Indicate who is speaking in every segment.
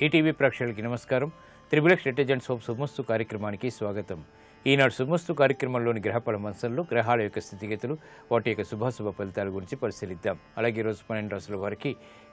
Speaker 1: ETV ప్రేక్షకులకి నమస్కారం. Triplex intelligence hope శుభమస్తు కార్యక్రమానికి స్వాగతం. ఈనాడు శుభమస్తు కార్యక్రమంలోని గ్రహఫల మంచంలో గ్రహాల యొక్క స్థితిగతులు, వాటి యొక్క శుభాశుభ ఫలితాల గురించి పరిశీలిద్దాం. అలాగే ఈరోజు 12 రాశుల వారికి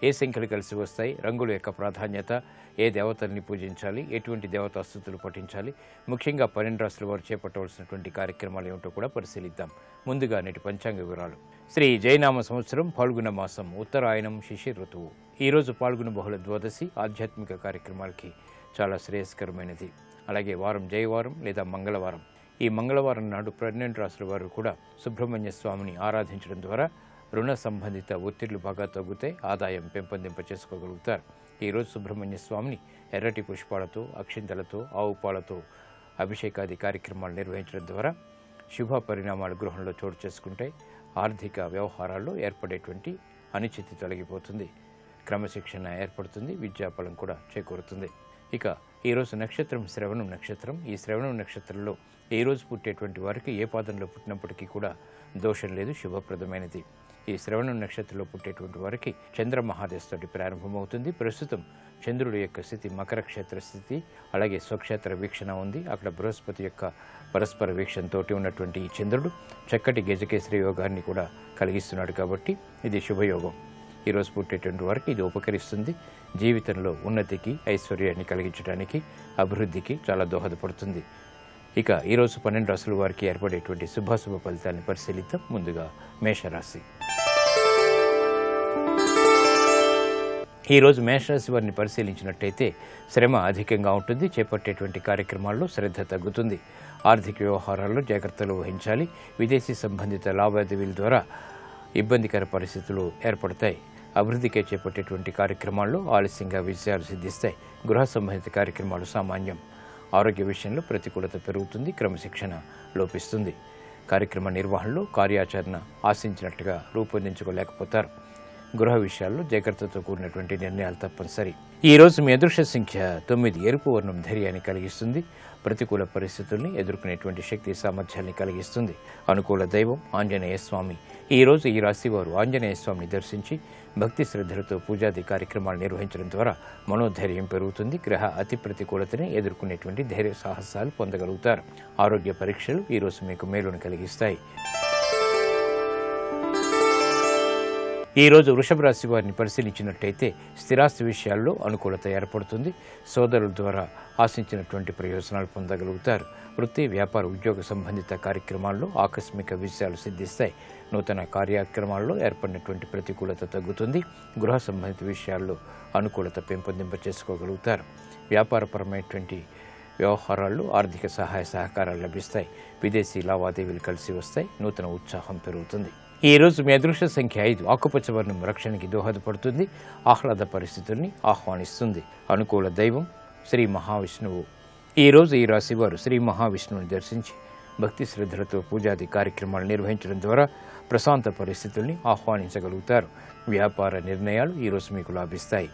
Speaker 1: ఏ సంఖ్యలు కలిసి వస్తాయి, రంగుల యొక్క ప్రాధాన్యత, ఏ దేవతల్ని పూజించాలి, ఎటువంటి దేవతా స్తుతులు పఠించాలి, ముఖ్యంగా 12 రాశుల వారు చేపట్టవలసినటువంటి కార్యక్రమాలు ఏమిటో కూడా పరిశీలిద్దాం. ముందుగా నేటి పంచాంగ వివరాలు. శ్రీ జయనామ సంవత్సరం ఫాల్గుణ మాసం, ఉత్తరాయణం, శిశిర ఋతువు. ఈరోజు పాల్గొన బహుళ ద్వాదశి ఆధ్యాత్మిక కార్యక్రమాలకి చాలా శ్రేయస్కరమైనది. అలాగే వారం జయవారం లేదా మంగళవారం. ఈ మంగళవారం నాడు 12 రాశుల వారు కూడా సుబ్రహ్మణ్య స్వామిని ఆరాధించడం ద్వారా రుణ సంబంధిత ఒత్తిళ్లు బాగా తగ్గుతాయి, ఆదాయం పెంపొందింప చేసుకోగలుగుతారు. ఈరోజు సుబ్రహ్మణ్య స్వామిని ఎర్రటి పుష్పాలతో, అక్షింతలతో, ఆవు పాలతో అభిషేకాది కార్యక్రమాలు నిర్వహించడం ద్వారా శుభ పరిణామాలు గృహంలో చోటు చేసుకుంటాయి. ఆర్థిక వ్యవహారాల్లో ఏర్పడేటువంటి అనిశ్చితి తొలగిపోతుంది, క్రమశిక్షణ ఏర్పడుతుంది, విద్యాఫలం కూడా చేకూరుతుంది. ఇక ఈరోజు నక్షత్రం శ్రవణం నక్షత్రం. ఈ శ్రవణం నక్షత్రంలో ఏ రోజు పుట్టేటువంటి వారికి ఏ పాదంలో పుట్టినప్పటికీ కూడా దోషం లేదు, శుభప్రదమైనది. ఈ శ్రవణం నక్షత్రంలో పుట్టేటువంటి వారికి చంద్ర మహాదశతోటి ప్రారంభమవుతుంది. ప్రస్తుతం చంద్రుడి యొక్క స్థితి మకర క్షేత్ర స్థితి, అలాగే స్వక్షేత్ర వీక్షణ ఉంది. అక్కడ బృహస్పతి యొక్క పరస్పర వీక్షణతో ఉన్నటువంటి ఈ చంద్రుడు చక్కటి గజకేసరి యోగాన్ని కూడా కలిగిస్తున్నాడు. కాబట్టి ఇది శుభయోగం. ఈరోజు పుట్టేటువంటి వారికి ఇది ఉపకరిస్తుంది. జీవితంలో ఉన్నతికి, ఐశ్వర్యాన్ని కలిగించడానికి, అభివృద్ధికి చాలా దోహదపడుతుంది. ఇక ఈరోజు 12 రాశుల వారికి ఏర్పడేటువంటి శుభాశుభ ఫలితాన్ని పరిశీలిద్దాం. ముందుగా మేషరాశి. ఈరోజు మేషరాశి వారిని పరిశీలించినట్టయితే శ్రమ అధికంగా ఉంటుంది, చేపట్టేటువంటి కార్యక్రమాల్లో శ్రద్ధ తగ్గుతుంది. ఆర్థిక వ్యవహారాల్లో జాగ్రత్తలు వహించాలి. విదేశీ సంబంధిత లావాదేవీల ద్వారా ఇబ్బందికర పరిస్థితులు ఏర్పడతాయి. అభివృద్ధికే చేపట్టేటువంటి కార్యక్రమాల్లో ఆలస్యంగా విజయాలు సిద్ధిస్తాయి. గృహ సంబంధిత కార్యక్రమాలు సామాన్యం. ఆరోగ్య విషయంలో ప్రతికూలత పెరుగుతుంది, క్రమశిక్షణ లోపిస్తుంది. కార్యక్రమ నిర్వహణలో కార్యాచరణ ఆశించినట్టుగా రూపొందించుకోలేకపోతారు. గృహ విషయాల్లో జాగ్రత్తతో కూడినటువంటి నిర్ణయాలు తప్పనిసరి. ఈ రోజు మీ అదృష్ట సంఖ్య 9. ఎరుపు వర్ణం ధైర్యాన్ని కలిగిస్తుంది. ప్రతికూల పరిస్థితుల్ని ఎదుర్కొనేటువంటి శక్తి సామర్థ్యాన్ని కలిగిస్తుంది. అనుకూల దైవం ఆంజనేయ స్వామి. ఈ రోజు ఈ రాశి వారు ఆంజనేయ స్వామిని దర్శించి భక్తి శ్రద్ధలతో పూజాది కార్యక్రమాలు నిర్వహించడం ద్వారా మనోధైర్యం పెరుగుతుంది. గ్రహ అతి ప్రతికూలతని ఎదుర్కొనేటువంటి ధైర్య సాహసాలు పొందగలుగుతారు. ఆరోగ్య పరీక్షలు ఈరోజు మీకు మేలును కలిగిస్తాయి. ఈ రోజు వృషభ రాశి వారిని పరిశీలించినట్టయితే స్థిరాస్తి విషయాల్లో అనుకూలత ఏర్పడుతుంది. సోదరుల ద్వారా ఆశించినటువంటి ప్రయోజనాలు పొందగలుగుతారు. వృత్తి, వ్యాపార, ఉద్యోగ సంబంధిత కార్యక్రమాల్లో ఆకస్మిక విజయాలు సిద్ధిస్తాయి. నూతన కార్యక్రమాల్లో ఏర్పడినటువంటి ప్రతికూలత తగ్గుతుంది. గృహ సంబంధిత విషయాల్లో అనుకూలత పెంపొందింప చేసుకోగలుగుతారు. వ్యాపారపరమైనటువంటి వ్యవహారాల్లో ఆర్థిక సహాయ సహకారాలు లభిస్తాయి. విదేశీ లావాదేవీలు కలిసి వస్తాయి. నూతన ఉత్సాహం పెరుగుతుంది. ఈ రోజు మీ అదృష్ట సంఖ్య 5. ఆకుపచ్చ వర్ణం రక్షణకి దోహదపడుతుంది. ఆహ్లాద పరిస్థితుల్ని ఆహ్వానిస్తుంది. అనుకూల దైవం శ్రీ మహావిష్ణువు. ఈ రోజు ఈ రాశి వారు శ్రీ మహావిష్ణువుని దర్శించి భక్తి శ్రద్ధలతో పూజాది కార్యక్రమాలు నిర్వహించడం ద్వారా ప్రశాంత పరిస్థితుల్ని ఆహ్వానించగలుగుతారు. వ్యాపార నిర్ణయాలు ఈరోజు మీకు లాభిస్తాయి.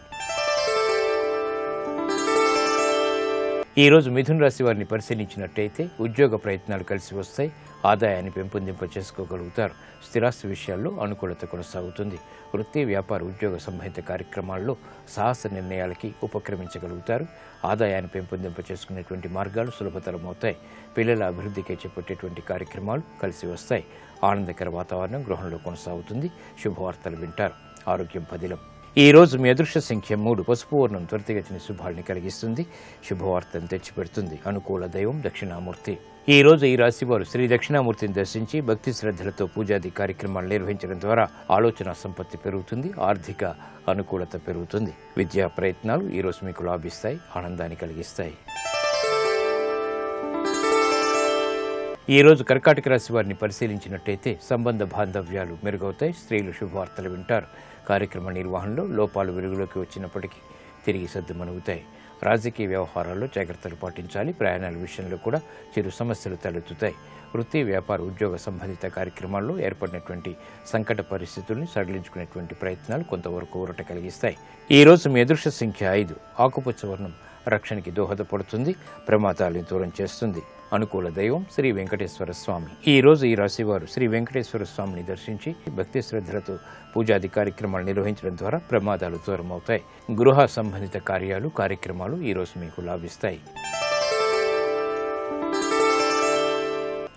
Speaker 1: ఈ రోజు మిథున రాశి వారిని పరిశీలించినట్టయితే ఉద్యోగ ప్రయత్నాలు కలిసి వస్తాయి. ఆదాయాన్ని పెంపొందింప చేసుకోగలుగుతారు. స్థిరాస్తి విషయాల్లో అనుకూలత కొనసాగుతుంది. వృత్తి, వ్యాపార, ఉద్యోగ సంబంధిత కార్యక్రమాల్లో సాహస నిర్ణయాలకి ఉపక్రమించగలుగుతారు. ఆదాయాన్ని పెంపొందింప చేసుకునేటువంటి మార్గాలు సులభతరమవుతాయి. పిల్లల అభివృద్ధికి చేపట్టేటువంటి కార్యక్రమాలు కలిసి వస్తాయి. ఆనందకర వాతావరణం గృహంలో కొనసాగుతుంది. శుభవార్తలు వింటారు. ఆరోగ్యం పదిలం. ఈ రోజు మీ అదృష్ట సంఖ్య 3. పసుపు వర్ణం త్వరితగతిన శుభాల్ని కలిగిస్తుంది. శుభవార్తను తెచ్చిపెడుతుంది. అనుకూల దైవం దక్షిణామూర్తి. ఈ రోజు ఈ రాశి వారు శ్రీ దక్షిణామూర్తిని దర్శించి భక్తి శ్రద్ధలతో పూజాది కార్యక్రమాలు నిర్వహించడం ద్వారా ఆలోచన సంపత్తి పెరుగుతుంది. ఆర్థిక అనుకూలత పెరుగుతుంది. విద్యా ప్రయత్నాలు ఈరోజు మీకు లాభిస్తాయి, ఆనందాన్ని కలిగిస్తాయి. ఈ రోజు కర్కాటక రాశి వారిని పరిశీలించినట్టయితే సంబంధ బాంధవ్యాలు మెరుగవుతాయి. స్త్రీలు శుభవార్తలు వింటారు. కార్యక్రమ నిర్వహణలో లోపాలు వెలుగులోకి వచ్చినప్పటికీ తిరిగి సద్దుమణుగుతాయి. రాజకీయ వ్యవహారాల్లో జాగ్రత్తలు పాటించాలి. ప్రయాణాల విషయంలో కూడా చిరు సమస్యలు తలెత్తుతాయి. వృత్తి, వ్యాపార, ఉద్యోగ సంబంధిత కార్యక్రమాల్లో ఏర్పడినటువంటి సంకట పరిస్థితుల్ని సడలించుకునేటువంటి ప్రయత్నాలు కొంతవరకు ఊరట కలిగిస్తాయి. ఈ రోజు మీ అదృష్ట సంఖ్య 5. ఆకుపచ్చ వర్ణం రక్షణకి దోహదపడుతుంది, ప్రమాదాలను దూరం చేస్తుంది. అనుకూల దైవం శ్రీ వెంకటేశ్వర స్వామి. ఈ రోజు ఈ రాశివారు శ్రీ వెంకటేశ్వర స్వామిని దర్శించి భక్తి శ్రద్ధలతో పూజాది కార్యక్రమాలు నిర్వహించడం ద్వారా ప్రమాదాలు దూరం అవుతాయి. గృహ సంబంధిత కార్యక్రమాలు ఈ రోజు మీకు లాభిస్తాయి.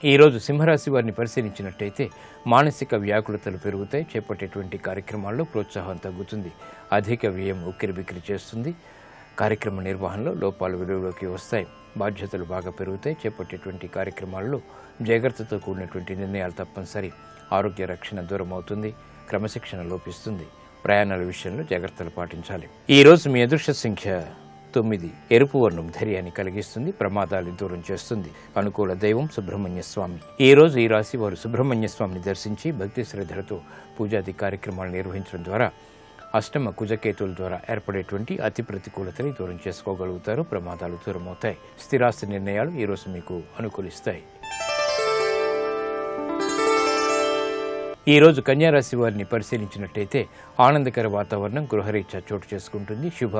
Speaker 1: ఈ రోజు సింహరాశి వారిని పరిశీలించినట్టయితే మానసిక వ్యాకులతలు పెరుగుతాయి. చేపట్టేటువంటి కార్యక్రమాల్లో ప్రోత్సాహం తగ్గుతుంది. అధిక వ్యయం ఉక్కిరిబిక్కిరి చేస్తుంది. కార్యక్రమ నిర్వహణలో లోపాలు వెలుగులోకి వస్తాయి. బాధ్యతలు బాగా పెరుగుతాయి. చేపట్టేటువంటి కార్యక్రమాల్లో జాగ్రత్తతో కూడినటువంటి నిర్ణయాలు తప్పనిసరి. ఆరోగ్య రక్షణ దూరం అవుతుంది. క్రమశిక్షణ లోపిస్తుంది. ప్రయాణాల విషయంలో జాగ్రత్తలు పాటించాలి. ఈ రోజు మీ అదృష్ట సంఖ్య 9. ఎరుపు వర్ణం ధైర్యాన్ని కలిగిస్తుంది. ప్రమాదాలను దూరం చేస్తుంది. అనుకూల దైవం సుబ్రహ్మణ్య స్వామి. ఈ రోజు ఈ రాశి వారు సుబ్రహ్మణ్య స్వామిని దర్శించి భక్తి శ్రద్ధలతో పూజాది కార్యక్రమాలు నిర్వహించడం ద్వారా అష్టమ కుజకేతువుల ద్వారా ఏర్పడేటువంటి అతి ప్రతికూలతని దూరం చేసుకోగలుగుతారు. ప్రమాదాలు దూరం అవుతాయి. స్థిరాస్తి నిర్ణయాలు ఈ రోజు మీకు అనుకూలిస్తాయి. ఈ రోజు కన్యారాశి వారిని పరిశీలించినట్టయితే ఆనందకర వాతావరణం గృహరీత్యా చోటు చేసుకుంటుంది. శుభ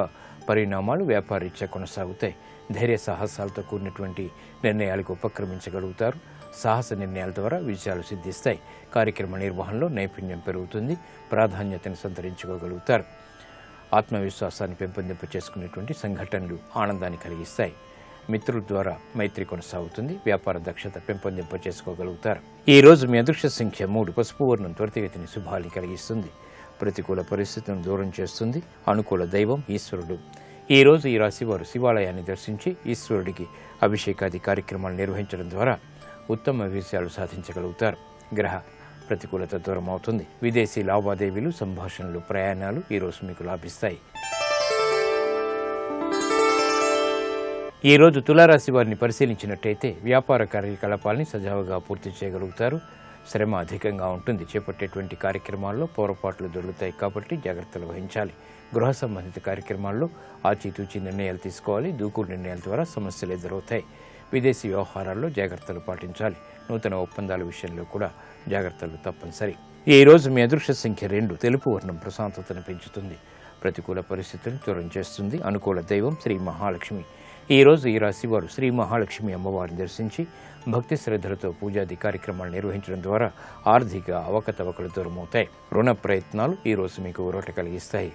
Speaker 1: పరిణామాలు వ్యాపారరీత్యా కొనసాగుతాయి. ధైర్య సాహసాలతో కూడినటువంటి నిర్ణయాలకు ఉపక్రమించగలుగుతారు. సాహస నిర్ణయాల ద్వారా విజయాలు సిద్ధిస్తాయి. కార్యక్రమ నిర్వహణలో నైపుణ్యం పెరుగుతుంది. ప్రాధాన్యతను సంతరించుకోగలుగుతారు. ఆత్మవిశ్వాసాన్ని పెంపొందింప చేసుకునేటువంటి సంఘటనలు ఆనందాన్ని కలిగిస్తాయి. మిత్రుల ద్వారా మైత్రి కొనసాగుతుంది. వ్యాపార దక్షత పెంపొందింప చేసుకోగలుగుతారు. ఈ రోజు మీ అదృష్ట సంఖ్య 3. పసుపు వర్ణం త్వరితగతిని శుభాన్ని కలిగిస్తుంది. ప్రతికూల పరిస్థితులను దూరం చేస్తుంది. అనుకూల దైవం ఈశ్వరుడు. ఈ రోజు ఈ రాశి వారు శివాలయాన్ని దర్శించి ఈశ్వరుడికి అభిషేకాది కార్యక్రమాలు నిర్వహించడం ద్వారా ఉత్తమ విజయాలు సాధించగలుగుతారు. గ్రహ ప్రతికూలత దూరం అవుతుంది. విదేశీ లావాదేవీలు, సంభాషణలు, ప్రయాణాలు ఈ రోజు మీకు లాభిస్తాయి. ఈ రోజు తులారాశి వారిని పరిశీలించినట్టయితే వ్యాపార కార్యకలాపాలని సజావుగా పూర్తి చేయగలుగుతారు. శ్రమ అధికంగా ఉంటుంది. చేపట్టేటువంటి కార్యక్రమాల్లో పొరపాట్లు దొరుకుతాయి కాబట్టి జాగ్రత్తలు వహించాలి. గృహ సంబంధిత కార్యక్రమాల్లో ఆచితూచి నిర్ణయాలు తీసుకోవాలి. దూకుడు నిర్ణయాల ద్వారా సమస్యలు ఎదురవుతాయి. విదేశీ వ్యవహారాల్లో జాగ్రత్తలు పాటించాలి. నూతన ఒప్పందాల విషయంలో కూడా జాగ్రత్తలు తప్పనిసరి. ఈ రోజు మీ అదృష్ట సంఖ్య 2. తెలుపు వర్ణం ప్రశాంతతను పెంచుతుంది. ప్రతికూల పరిస్థితులను దూరం చేస్తుంది. అనుకూల దైవం శ్రీ మహాలక్ష్మి. ఈ రోజు ఈ రాశి వారు శ్రీ మహాలక్ష్మి అమ్మవారిని దర్శించి భక్తి శ్రద్ధలతో పూజాది కార్యక్రమాలు నిర్వహించడం ద్వారా ఆర్థిక అవకతవకలు దూరమవుతాయి. రుణ ప్రయత్నాలు ఈ రోజు మీకు ఊరట కలిగిస్తాయి.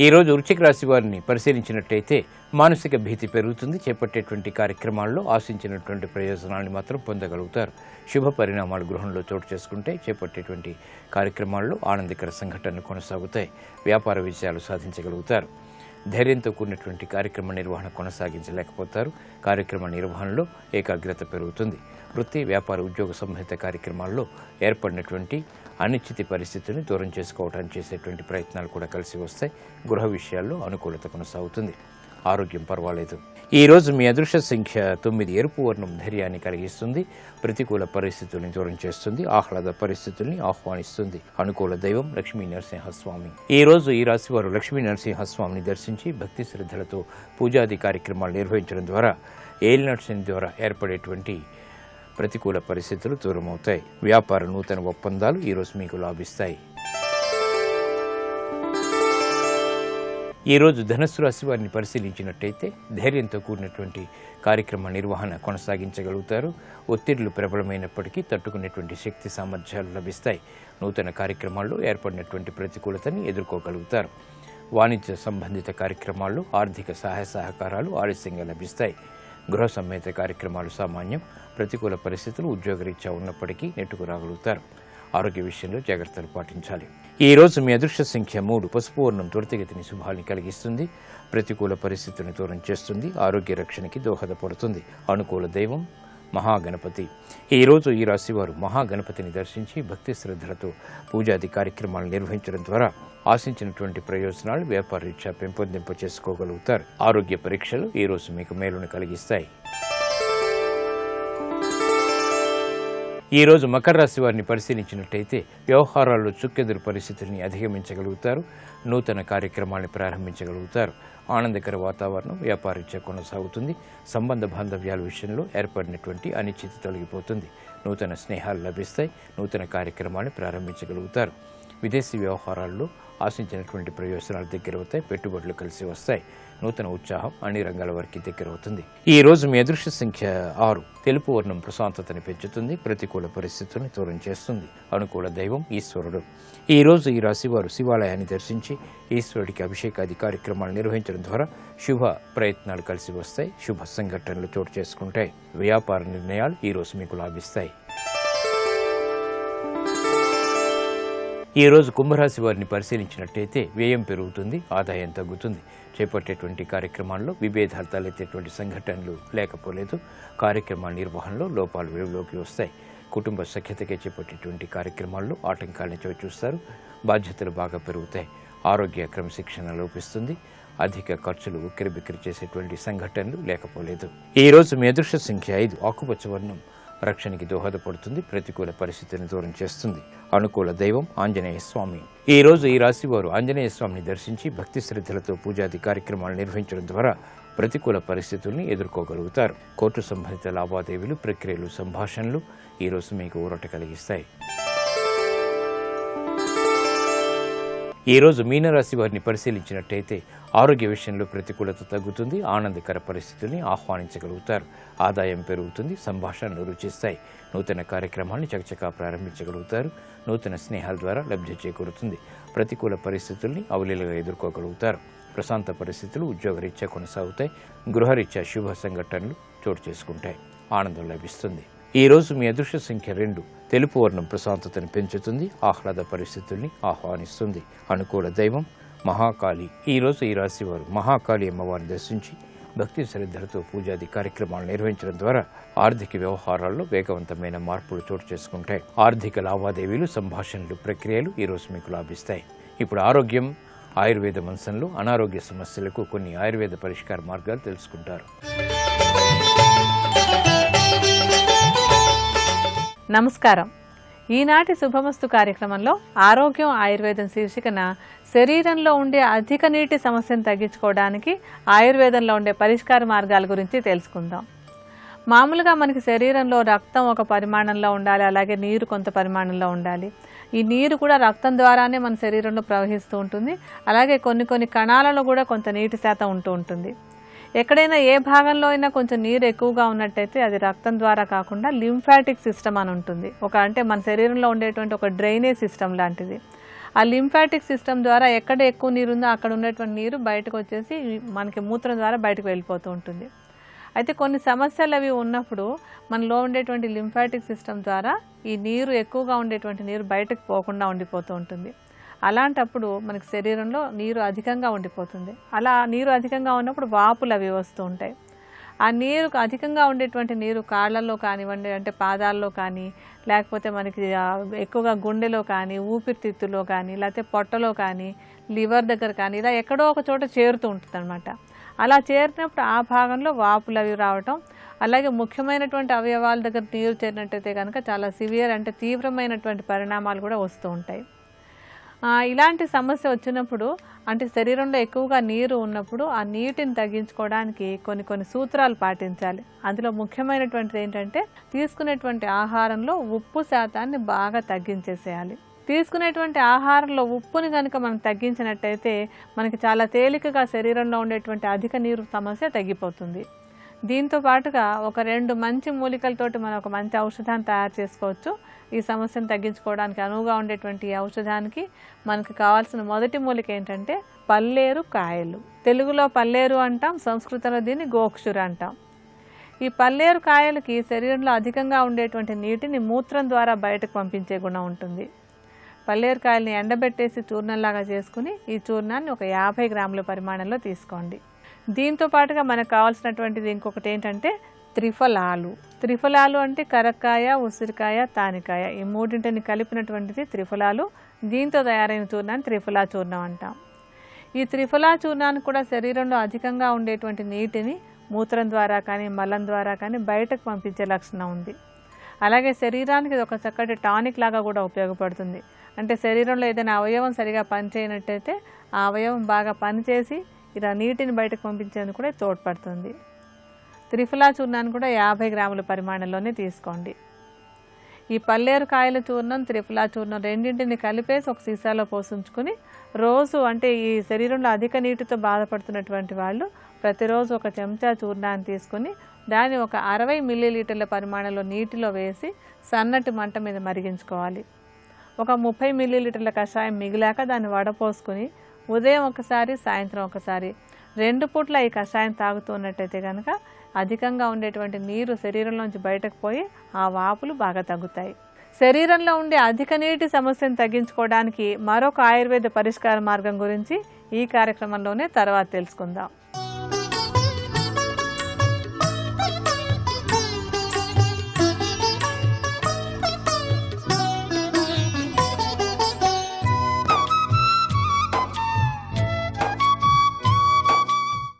Speaker 1: ఈ రోజు వృశ్చిక రాశి వారిని పరిశీలించినట్టయితే మానసిక భీతి పెరుగుతుంది. చేపట్టేటువంటి కార్యక్రమాల్లో ఆశించినటువంటి ప్రయోజనాలను మాత్రం పొందగలుగుతారు. శుభ పరిణామాలు గృహంలో చోటు చేసుకుంటే చేపట్టేటువంటి కార్యక్రమాల్లో ఆనందకర సంఘటనలు కొనసాగుతాయి. వ్యాపార విజయాలు సాధించగలుగుతారు. ధైర్యంతో కూడినటువంటి కార్యక్రమ నిర్వహణ కొనసాగించలేకపోతారు. కార్యక్రమ నిర్వహణలో ఏకాగ్రత పెరుగుతుంది. వృత్తి, వ్యాపార, ఉద్యోగ సంబంధిత కార్యక్రమాల్లో ఏర్పడినటువంటి అనిశ్చిత పరిస్థితులను దూరం చేసుకోవడానికి చేసేటువంటి ప్రయత్నాలు కూడా కలిసి వస్తాయి. గృహ విషయాల్లో అనుకూలత కొనసాగుతుంది. ఆరోగ్యం పర్వాలేదు. ఈ రోజు మీ అదృష్ట సంఖ్య 9. ఎరుపు వర్ణం ధైర్యాన్ని కలిగిస్తుంది. ప్రతికూల పరిస్థితుల్ని దూరం చేస్తుంది. ఆహ్లాద పరిస్థితుల్ని ఆహ్వానిస్తుంది. అనుకూల దైవం లక్ష్మీ నరసింహస్వామి. ఈ రోజు ఈ రాశి వారు లక్ష్మీ నరసింహస్వామిని దర్శించి భక్తి శ్రద్ధలతో పూజాది కార్యక్రమాలు నిర్వహించడం ద్వారా ఏలినాటి శని ద్వారా ఏర్పడేటువంటి ప్రతికూల పరిస్థితులు దూరమవుతాయి. వ్యాపార నూతన ఒప్పందాలు ఈ రోజు మీకు లాభిస్తాయి. ఈ రోజు ధనుస్సు రాశి వారిని పరిశీలించినట్టయితే ధైర్యంతో కూడినటువంటి కార్యక్రమ నిర్వహణ కొనసాగించగలుగుతారు. ఒత్తిళ్లు ప్రబలమైనప్పటికీ తట్టుకునేటువంటి శక్తి సామర్థ్యాలు లభిస్తాయి. నూతన కార్యక్రమాల్లో ఏర్పడినటువంటి ప్రతికూలతని ఎదుర్కోగలుగుతారు. వాణిజ్య సంబంధిత కార్యక్రమాల్లో ఆర్థిక సహాయ సహకారాలు ఆలస్యంగా లభిస్తాయి. గృహ సంబంధిత కార్యక్రమాలు సామాన్యం. ప్రతికూల పరిస్థితులు ఉద్యోగరీత్యా ఉన్నప్పటికీ నెట్టుకు రాగలుగుతారు. ఆరోగ్య విషయంలో జాగ్రత్తలు పాటించాలి. ఈ రోజు మీ అదృష్ట సంఖ్య 3. పసుపు వర్ణం త్వరితగతిని శుభాన్ని కలిగిస్తుంది. ప్రతికూల పరిస్థితులను దూరం చేస్తుంది. ఆరోగ్య రక్షణకి దోహదపడుతుంది. అనుకూల దైవం మహాగణపతి. ఈ రోజు ఈ రాశి వారు మహాగణపతిని దర్శించి భక్తి శ్రద్ధలతో పూజాది కార్యక్రమాలు నిర్వహించడం ద్వారా ఆశించినటువంటి ప్రయోజనాలు వ్యాపార రీత్యా పెంపొందింప చేసుకోగలుగుతారు. ఆరోగ్య పరీక్షలు ఈ రోజు మీకు మేలును కలిగిస్తాయి. ఈ రోజు మకర రాశి వారిని పరిశీలించినట్టయితే వ్యవహారాల్లో చుక్కెదురు పరిస్థితుల్ని అధిగమించగలుగుతారు. నూతన కార్యక్రమాలను ప్రారంభించగలుగుతారు. ఆనందకర వాతావరణం వ్యాపారీత్యా కొనసాగుతుంది. సంబంధ బాంధవ్యాల విషయంలో ఏర్పడినటువంటి అనిశ్చితి తొలగిపోతుంది. నూతన స్నేహాలు లభిస్తాయి. నూతన కార్యక్రమాలను ప్రారంభించగలుగుతారు. విదేశీ వ్యవహారాల్లో ఆశించినటువంటి ప్రయోజనాలు దగ్గరవుతాయి, పెట్టుబడులు కలిసి వస్తాయి, నూతన ఉత్సాహం అన్ని రంగాల వారికి దగ్గరవుతుంది. ఈ రోజు మీ అదృష్ట సంఖ్య 6. తెలుపు వర్ణం ప్రశాంతతని పెంచుతుంది, ప్రతికూల పరిస్థితులను దూరం చేస్తుంది. అనుకూల దైవం ఈశ్వరుడు. ఈ రోజు ఈ రాశి వారు శివాలయాన్ని దర్శించి ఈశ్వరుడికి అభిషేకాది కార్యక్రమాలు నిర్వహించడం ద్వారా శుభ ప్రయత్నాలు కలిసి వస్తాయి, శుభ సంఘటనలు చోటు చేసుకుంటాయి. వ్యాపార నిర్ణయాలు ఈ రోజు మీకు లాభిస్తాయి. ఈ రోజు కుంభరాశి వారిని పరిశీలించినట్టయితే వ్యయం పెరుగుతుంది, ఆదాయం తగ్గుతుంది. చేపట్టేటువంటి కార్యక్రమాల్లో విభేదాలు తలెత్తేటువంటి సంఘటనలు లేకపోలేదు. కార్యక్రమాల నిర్వహణలో లోపాలు వెలుగులోకి వస్తాయి. కుటుంబ సఖ్యతగా చేపట్టేటువంటి కార్యక్రమాల్లో ఆటంకాలను చవిచూస్తారు. బాధ్యతలు బాగా పెరుగుతాయి. ఆరోగ్య క్రమశిక్షణ లోపిస్తుంది. అధిక ఖర్చులు ఉక్కిరిబిక్కిరి చేసేటువంటి సంఘటనలు లేకపోలేదు. ఈ రోజు మీ అదృష్ట సంఖ్య 5. ఆకుపచ్చ వర్ణం రక్షణకి దోహదపడుతుంది, ప్రతికూల పరిస్థితిని దూరం చేస్తుంది. అనుకూల దైవం ఆంజనేయ స్వామి. ఈ రోజు ఈ రాశి వారు ఆంజనేయ స్వామిని దర్శించి భక్తి శ్రద్ధలతో పూజాది కార్యక్రమాలు నిర్వహించడం ద్వారా ప్రతికూల పరిస్థితుల్ని ఎదుర్కోగలుగుతారు. కోర్టు సంబంధిత లావాదేవీలు, ప్రక్రియలు, సంభాషణలు ఈ రోజు మీకు ఊరట కలిగిస్తాయి. ఈ రోజు మీనరాశి వారిని పరిశీలించినట్టయితే ఆరోగ్య విషయంలో ప్రతికూలత తగ్గుతుంది, ఆనందకర పరిస్థితుల్ని ఆహ్వానించగలుగుతారు. ఆదాయం పెరుగుతుంది, సంభాషణలు రుచిస్తాయి. నూతన కార్యక్రమాన్ని చకచకా ప్రారంభించగలుగుతారు. నూతన స్నేహాల ద్వారా లబ్ధి చేకూరుతుంది. ప్రతికూల పరిస్థితుల్ని అవలీలగా ఎదుర్కోగలుగుతారు. ప్రశాంత పరిస్థితులు ఉద్యోగరీత్యా కొనసాగుతాయి. గృహరీత్యా శుభ సంఘటనలు చోటు చేసుకుంటాయి. ఆనందం లభిస్తుంది. ఈ రోజు మీ అదృష్ట సంఖ్య 2. తెలుపు వర్ణం ప్రశాంతతను పెంచుతుంది, ఆహ్లాద పరిస్థితుల్ని ఆహ్వానిస్తుంది. అనుకూల దైవం మహాకాళి. ఈ రోజు ఈ రాశి వారు మహాకాళి అమ్మవారిని దర్శించి భక్తి శ్రద్ధలతో పూజాది కార్యక్రమాలు నిర్వహించడం ద్వారా ఆర్థిక వ్యవహారాల్లో వేగవంతమైన మార్పులు చోటు చేసుకుంటాయి. ఆర్థిక లావాదేవీలు, సంభాషణలు, ప్రక్రియలు ఈ రోజు మీకు లాభిస్తాయి. ఇప్పుడు ఆరోగ్యం. ఆయుర్వేద అంశంలో అనారోగ్య సమస్యలకు కొన్ని ఆయుర్వేద పరిష్కార మార్గాలు తెలుసుకుంటారు.
Speaker 2: నమస్కారం. ఈనాటి శుభమస్తు కార్యక్రమంలో ఆరోగ్యం ఆయుర్వేదం శీర్షికన శరీరంలో ఉండే అధిక నీటి సమస్యను తగ్గించుకోవడానికి ఆయుర్వేదంలో ఉండే పరిష్కార మార్గాల గురించి తెలుసుకుందాం. మామూలుగా మనకి శరీరంలో రక్తం ఒక పరిమాణంలో ఉండాలి, అలాగే నీరు కొంత పరిమాణంలో ఉండాలి. ఈ నీరు కూడా రక్తం ద్వారానే మన శరీరంలో ప్రవహిస్తూ ఉంటుంది. అలాగే కొన్ని కణాలలో కూడా కొంత నీటి శాతం ఉంటూ ఉంటుంది. ఎక్కడైనా ఏ భాగంలో అయినా కొంచెం నీరు ఎక్కువగా ఉన్నట్టయితే అది రక్తం ద్వారా కాకుండా లింఫాటిక్ సిస్టమ్ అని ఉంటుంది. అంటే మన శరీరంలో ఉండేటువంటి ఒక డ్రైనేజ్ సిస్టమ్ లాంటిది. ఆ లింఫాటిక్ సిస్టమ్ ద్వారా ఎక్కడ ఎక్కువ నీరు ఉందో అక్కడ ఉన్నటువంటి నీరు బయటకు వచ్చేసి మనకి మూత్రం ద్వారా బయటకు వెళ్ళిపోతూ ఉంటుంది. అయితే కొన్ని సమస్యలు అవి ఉన్నప్పుడు మనలో ఉండేటువంటి లింఫాటిక్ సిస్టమ్ ద్వారా ఈ నీరు ఎక్కువగా ఉండేటువంటి నీరు బయటకు పోకుండా ఉండిపోతూ ఉంటుంది. అలాంటప్పుడు మనకి శరీరంలో నీరు అధికంగా ఉండిపోతుంది. అలా నీరు అధికంగా ఉన్నప్పుడు వాపులు అవి వస్తూ ఉంటాయి. ఆ నీరు అధికంగా ఉండేటువంటి నీరు కాళ్ళల్లో కానివ్వండి, అంటే పాదాల్లో కానీ, లేకపోతే మనకి ఎక్కువగా గుండెలో కానీ, ఊపిరితిత్తులో కానీ, లేకపోతే పొట్టలో కానీ, లివర్ దగ్గర కానీ, ఇలా ఎక్కడో ఒక చోట చేరుతూ ఉంటుంది అనమాట. అలా చేరినప్పుడు ఆ భాగంలో వాపులు అవి రావటం, అలాగే ముఖ్యమైనటువంటి అవయవాల దగ్గర నీరు చేరినట్టయితే కనుక చాలా సివియర్, అంటే తీవ్రమైనటువంటి పరిణామాలు కూడా వస్తూ ఉంటాయి. ఇలాంటి సమస్య వచ్చినప్పుడు, అంటే శరీరంలో ఎక్కువగా నీరు ఉన్నప్పుడు ఆ నీటిని తగ్గించుకోవడానికి కొన్ని సూత్రాలు పాటించాలి. అందులో ముఖ్యమైనటువంటిది ఏంటంటే తీసుకునేటువంటి ఆహారంలో ఉప్పు శాతాన్ని బాగా తగ్గించేసేయాలి. తీసుకునేటువంటి ఆహారంలో ఉప్పుని కనుక మనం తగ్గించినట్టయితే మనకి చాలా తేలికగా శరీరంలో ఉండేటువంటి అధిక నీరు సమస్య తగ్గిపోతుంది. దీంతో పాటుగా ఒక 2 మంచి మూలికలతోటి మనం ఒక మంచి ఔషధాన్ని తయారు చేసుకోవచ్చు. ఈ సమస్యను తగ్గించుకోవడానికి అనువుగా ఉండేటువంటి ఈ ఔషధానికి మనకు కావాల్సిన మొదటి మూలిక ఏంటంటే పల్లేరు కాయలు. తెలుగులో పల్లేరు అంటాం, సంస్కృతంలో దీన్ని గోక్షుర అంటాం. ఈ పల్లేరు కాయలకి శరీరంలో అధికంగా ఉండేటువంటి నీటిని మూత్రం ద్వారా బయటకు పంపించే గుణం ఉంటుంది. పల్లేరు కాయల్ని ఎండబెట్టేసి చూర్ణంలాగా చేసుకుని ఈ చూర్ణాన్ని ఒక 50 గ్రాముల పరిమాణంలో తీసుకోండి. దీంతో పాటుగా మనకు కావాల్సినటువంటిది ఇంకొకటి ఏంటంటే త్రిఫలాలు. త్రిఫలాలు అంటే కరక్కాయ, ఉసిరికాయ, తానికాయ, ఈ మూడింటిని కలిపినటువంటిది త్రిఫలాలు. దీంతో తయారైన చూర్ణాన్ని త్రిఫలా చూర్ణం అంటాం. ఈ త్రిఫలా చూర్ణాన్ని కూడా శరీరంలో అధికంగా ఉండేటువంటి నీటిని మూత్రం ద్వారా కానీ, మలం ద్వారా కానీ బయటకు పంపించే లక్షణం ఉంది. అలాగే శరీరానికి ఒక చక్కటి టానిక్ లాగా కూడా ఉపయోగపడుతుంది. అంటే శరీరంలో ఏదైనా అవయవం సరిగా పనిచేయనట్టయితే ఆ అవయవం బాగా పనిచేసి ఇలా నీటిని బయటకు పంపించేందుకు కూడా తోడ్పడుతుంది. త్రిఫలా చూర్ణాన్ని కూడా 50 గ్రాముల పరిమాణంలోనే తీసుకోండి. ఈ పల్లేరు కాయల చూర్ణం, త్రిఫలా చూర్ణం రెండింటిని కలిపేసి ఒక సీసాలో పోసుంచుకుని రోజు, అంటే ఈ శరీరంలో అధిక నీటితో బాధపడుతున్నటువంటి వాళ్ళు ప్రతిరోజు ఒక చెంచా చూర్ణాన్ని తీసుకుని దాన్ని ఒక 60 మిల్లీలీటర్ల పరిమాణంలో నీటిలో వేసి సన్నటి మంట మీద మరిగించుకోవాలి. ఒక 30 మిల్లీలీటర్ల కషాయం మిగిలాక దాన్ని వడపోసుకుని ఉదయం ఒకసారి, సాయంత్రం ఒకసారి 2 పూట్ల ఈ కషాయం తాగుతున్నట్టయితే కనుక అధికంగా ఉండేటువంటి నీరు శరీరంలోంచి బయటకు పోయి ఆ వాపులు బాగా తగ్గుతాయి. శరీరంలో ఉండే అధిక నీటి సమస్యను తగ్గించుకోవడానికి మరొక ఆయుర్వేద పరిష్కార మార్గం గురించి ఈ కార్యక్రమంలోనే తర్వాత తెలుసుకుందాం.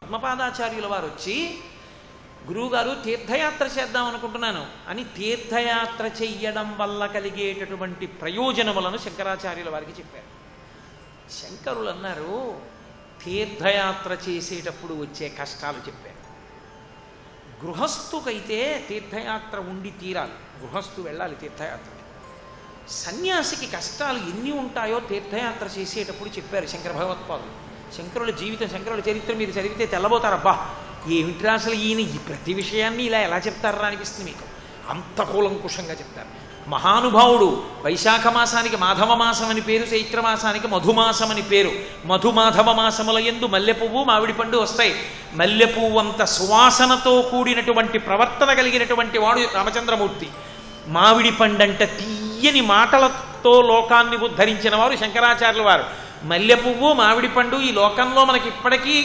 Speaker 3: పద్మపాదాచార్యుల వారు వచ్చి, గురువుగారు తీర్థయాత్ర చేద్దాం అనుకుంటున్నాను అని తీర్థయాత్ర చెయ్యడం వల్ల కలిగేటటువంటి ప్రయోజనములను శంకరాచార్యుల వారికి చెప్పారు. శంకరులు అన్నారు, తీర్థయాత్ర చేసేటప్పుడు వచ్చే కష్టాలు చెప్పారు. గృహస్థుకైతే తీర్థయాత్ర ఉండి తీరాలి, గృహస్థు వెళ్ళాలి తీర్థయాత్ర. సన్యాసికి కష్టాలు ఎన్ని ఉంటాయో తీర్థయాత్ర చేసేటప్పుడు చెప్పారు శంకర భగవత్పాదులు. శంకరుల జీవితం, శంకరుల చరిత్ర మీరు చదివితే తెల్లబోతారబ్బా, ఏమిట్రా అసలు ఈయన ఈ ప్రతి విషయాన్ని ఇలా ఎలా చెప్తారా అనిపిస్తుంది మీకు. అంత కూలంకుషంగా చెప్తారు. మహానుభావుడు వైశాఖ మాసానికి మాధవ మాసం అని పేరు, చైత్ర మాసానికి మధుమాసం అని పేరు. మధుమాధవ మాసముల యందు మల్లెపువ్వు మామిడి పండు వస్తాయి. మల్లెపువ్వు అంత సువాసనతో కూడినటువంటి ప్రవర్తన కలిగినటువంటి వాడు రామచంద్రమూర్తి. మామిడి పండంట తీయని మాటలతో లోకాన్ని ఉద్ధరించిన వారు శంకరాచార్యుల వారు. మల్లెపువ్వు, మామిడి పండు ఈ లోకంలో మనకి ఇప్పటికీ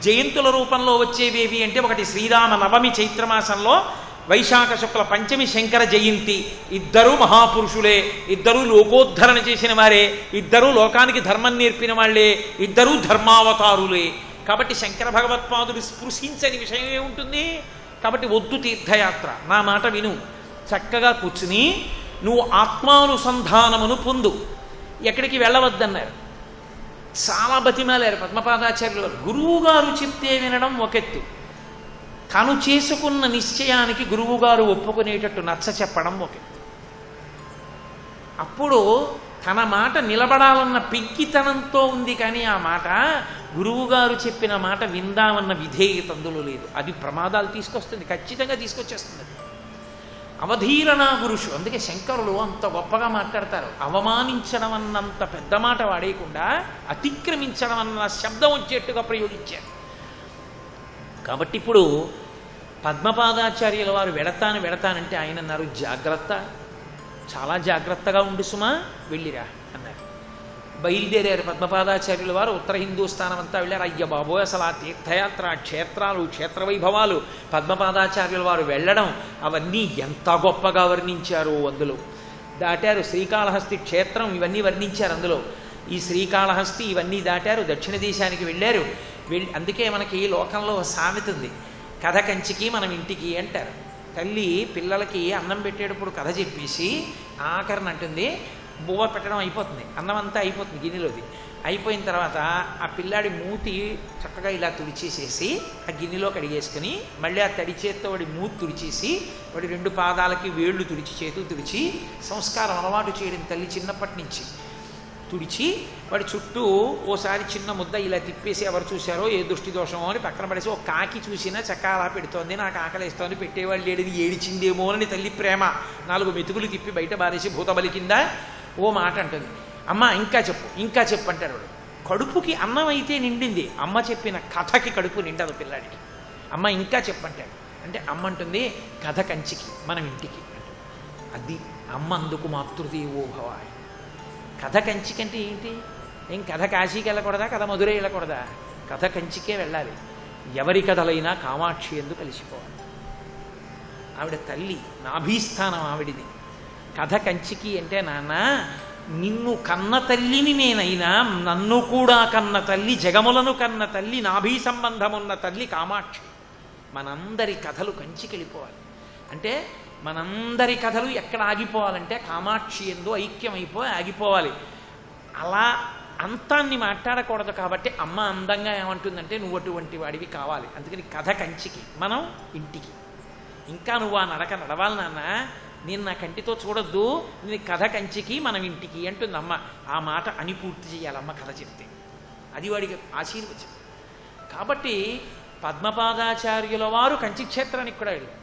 Speaker 3: జయంతుల రూపంలో వచ్చేవేవి అంటే, ఒకటి శ్రీరామ నవమి చైత్రమాసంలో, వైశాఖ శుక్ల పంచమి శంకర జయంతి. ఇద్దరూ మహాపురుషులే, ఇద్దరూ లోకోద్ధరణ చేసిన వారే, ఇద్దరూ లోకానికి ధర్మం నేర్పిన వాళ్లే, ఇద్దరూ ధర్మావతారులే. కాబట్టి శంకర భగవత్పాదుడు స్పృశించని విషయం ఏముంటుంది. కాబట్టి వద్దు తీర్థయాత్ర, నా మాట విను, చక్కగా కూర్చుని నువ్వు ఆత్మానుసంధానమును పొందు, ఎక్కడికి వెళ్ళవద్దన్నారు. చాలా బతిమాలారు పద్మపాదాచార్యులు వారు. గురువుగారు చెప్తే వినడం ఒకెత్తు, తను చేసుకున్న నిశ్చయానికి గురువుగారు ఒప్పుకునేటట్టు నచ్చ చెప్పడం ఒకెత్తు. అప్పుడు తన మాట నిలబడాలన్న పెంకితనంతో ఉంది, కానీ ఆ మాట గురువుగారు చెప్పిన మాట విందామన్న విధేయత అందులో లేదు. అది ప్రమాదాలు తీసుకొస్తుంది, ఖచ్చితంగా తీసుకొచ్చేస్తుంది. అవధీరణ గురుషు, అందుకే శంకరులు అంత గొప్పగా మాట్లాడతారు. అవమానించడం అన్నంత పెద్ద మాట వాడేయకుండా అతిక్రమించడం అన్న శబ్దం వచ్చేట్టుగా ప్రయోగించారు. కాబట్టి ఇప్పుడు పద్మపాదాచార్యుల వారు వెడతానంటే ఆయన అన్నారు, జాగ్రత్త, చాలా జాగ్రత్తగా ఉండు సుమా, వెళ్ళిరా అన్నారు. బయలుదేరారు పద్మపాదాచార్యుల వారు. ఉత్తర హిందూస్థానం అంతా వెళ్ళారు. అయ్య బాబోయ్, అసలు ఆ తీర్థయాత్ర, క్షేత్రాలు, క్షేత్రవైభవాలు, పద్మపాదాచార్యుల వారు వెళ్ళడం, అవన్నీ ఎంత గొప్పగా వర్ణించారు. అందులో దాటారు శ్రీకాళహస్తి క్షేత్రం, ఇవన్నీ వర్ణించారు అందులో. ఈ శ్రీకాళహస్తి ఇవన్నీ దాటారు, దక్షిణ దేశానికి వెళ్ళారు. అందుకే మనకి లోకంలో సామెత ఉంది, కథ కంచికి మనం ఇంటికి అంటారు. తల్లి పిల్లలకి అన్నం పెట్టేటప్పుడు కథ చెప్పేసి ఆఖరణ అంటుంది, బువ్వ పెట్టడం అయిపోతుంది, అన్నం అంతా అయిపోతుంది గిన్నెలోది. అయిపోయిన తర్వాత ఆ పిల్లాడి మూతి చక్కగా ఇలా తుడిచేసేసి ఆ గిన్నెలో కడిగేసుకుని మళ్ళీ ఆ తడి చేత్తో వాడి మూతి తుడిచేసి వాడి 2 పాదాలకి వేళ్ళు తుడిచి, చేతులు తుడిచి, సంస్కారం అలవాటు చేయడం తల్లి చిన్నప్పటి నుంచి. తుడిచి వాడి చుట్టూ ఓసారి చిన్న ముద్ద ఇలా తిప్పేసి, ఎవరు చూశారో ఏ దృష్టి దోషమో అని పక్కన పడేసి, ఒక కాకి చూసినా చక్క అలా పెడుతోంది, నాకు ఆకలిస్తోంది, పెట్టేవాళ్ళు లేడని ఏడిచిందేమో అని తల్లి ప్రేమ 4 మెతుకులు తిప్పి బయట బారేసి భూతబలి కింద ఓ మాట అంటుంది. అమ్మ ఇంకా చెప్పు, ఇంకా చెప్పు అంటారు వాడు. కడుపుకి అన్నం అయితే నిండింది, అమ్మ చెప్పిన కథకి కడుపు నిండదు పిల్లాడికి. అమ్మ ఇంకా చెప్పంటాడు. అంటే అమ్మ అంటుంది, కథ కంచికి మనం ఇంటికి. అది అమ్మ అందుకు మాతృదేవో భవ. కథ కంచికంటే ఏంటి? ఏం కథ కాశీకి వెళ్ళకూడదా, కథ మధురై వెళ్ళకూడదా? కథ కంచికే వెళ్ళాలి. ఎవరి కథలైనా కామాక్షి ఎందు కలిసిపోవాలి. ఆవిడ తల్లి, నాభీస్థానం ఆవిడిది. కథ కంచికి అంటే, నాన్న నిన్ను కన్న తల్లిని నేనైనా, నన్ను కూడా కన్న తల్లి, జగములను కన్న తల్లి, నాభీ సంబంధమున్న తల్లి కామాక్షి. మనందరి కథలు కంచికి వెళ్ళిపోవాలి. అంటే మనందరి కథలు ఎక్కడ ఆగిపోవాలంటే కామాక్షి యందు ఐక్యమైపోయి ఆగిపోవాలి. అలా అంతాన్ని మాట్లాడకూడదు. కాబట్టి అమ్మ అందంగా ఏమంటుందంటే, నువ్వు అటువంటి వాడివి కావాలి. అందుకని కథ కంచికి, మనం ఇంటికి. ఇంకా నువ్వు ఆ నడక నడవాలి నాన్న, నేను నా కంటితో చూడొద్దు, నీ కథ కంచికి మనం ఇంటికి అంటుంది అమ్మ. ఆ మాట అని పూర్తి చేయాలమ్మ కథ చెప్తే, అది వాడికి ఆశీర్వచనం. కాబట్టి పద్మపాదాచార్యుల వారు కంచి క్షేత్రానికి కూడా వెళ్ళారు.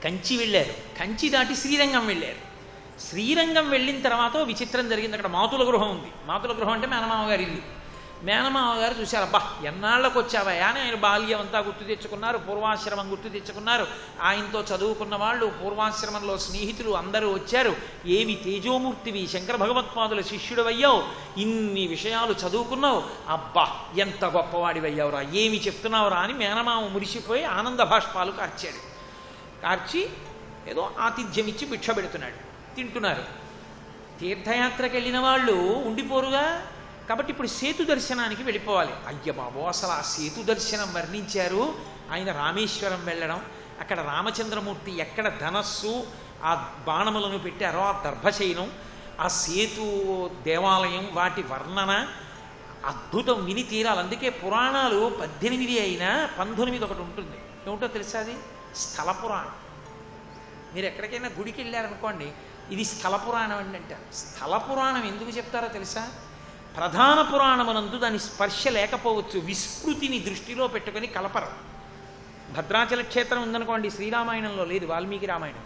Speaker 3: కంచి వెళ్ళారు, కంచి దాటి శ్రీరంగం వెళ్ళారు. శ్రీరంగం వెళ్ళిన తర్వాత విచిత్రం జరిగింది. అక్కడ మాతుల గృహం ఉంది. మాతుల గృహం అంటే మేనమామ గారి ఇల్లు. మేనమామ గారు చూశారు, అబ్బా ఎన్నాళ్ళకు వచ్చావయ్యా అని ఆయన బాల్యం అంతా గుర్తు తెచ్చుకున్నారు, పూర్వాశ్రమం గుర్తు తెచ్చుకున్నారు. ఆయనతో చదువుకున్న వాళ్ళు, పూర్వాశ్రమంలో స్నేహితులు అందరూ వచ్చారు. ఏమి తేజోమూర్తివి, శంకర భగవత్పాదుల శిష్యుడివయ్యావు, ఇన్ని విషయాలు చదువుకున్నావు, అబ్బా ఎంత గొప్పవాడివయ్యావురా, ఏమి చెప్తున్నావురా అని మేనమామ మురిసిపోయి ఆనంద భాష్పాలు కార్చాడు. కార్చి ఏదో ఆతిథ్యం ఇచ్చి భిక్ష పెడుతున్నాడు, తింటున్నారు. తీర్థయాత్రకు వెళ్ళిన వాళ్ళు ఉండిపోరుగా, కాబట్టి ఇప్పుడు సేతు దర్శనానికి వెళ్ళిపోవాలి. అయ్య బాబో, అసలు ఆ సేతు దర్శనం వర్ణించారు. ఆయన రామేశ్వరం వెళ్ళడం, అక్కడ రామచంద్రమూర్తి ఎక్కడ ధనస్సు ఆ బాణములను పెట్టారో ఆ దర్భశయనం, ఆ సేతు దేవాలయం, వాటి వర్ణన అద్భుతం, విని తీరాలి. అందుకే పురాణాలు 18 అయినా 19 ఒకటి ఉంటుంది. ఏమిటో తెలుసా? అది స్థల పురాణం. మీరు ఎక్కడికైనా గుడికి వెళ్ళారనుకోండి, ఇది స్థల పురాణం అండి అంటారు. స్థల పురాణం ఎందుకు చెప్తారో తెలుసా? ప్రధాన పురాణమునందు దాని స్పర్శ లేకపోవచ్చు, విస్మృతిని దృష్టిలో పెట్టుకొని కలపరు. భద్రాచల క్షేత్రం ఉందనుకోండి, శ్రీరామాయణంలో లేదు, వాల్మీకి రామాయణం.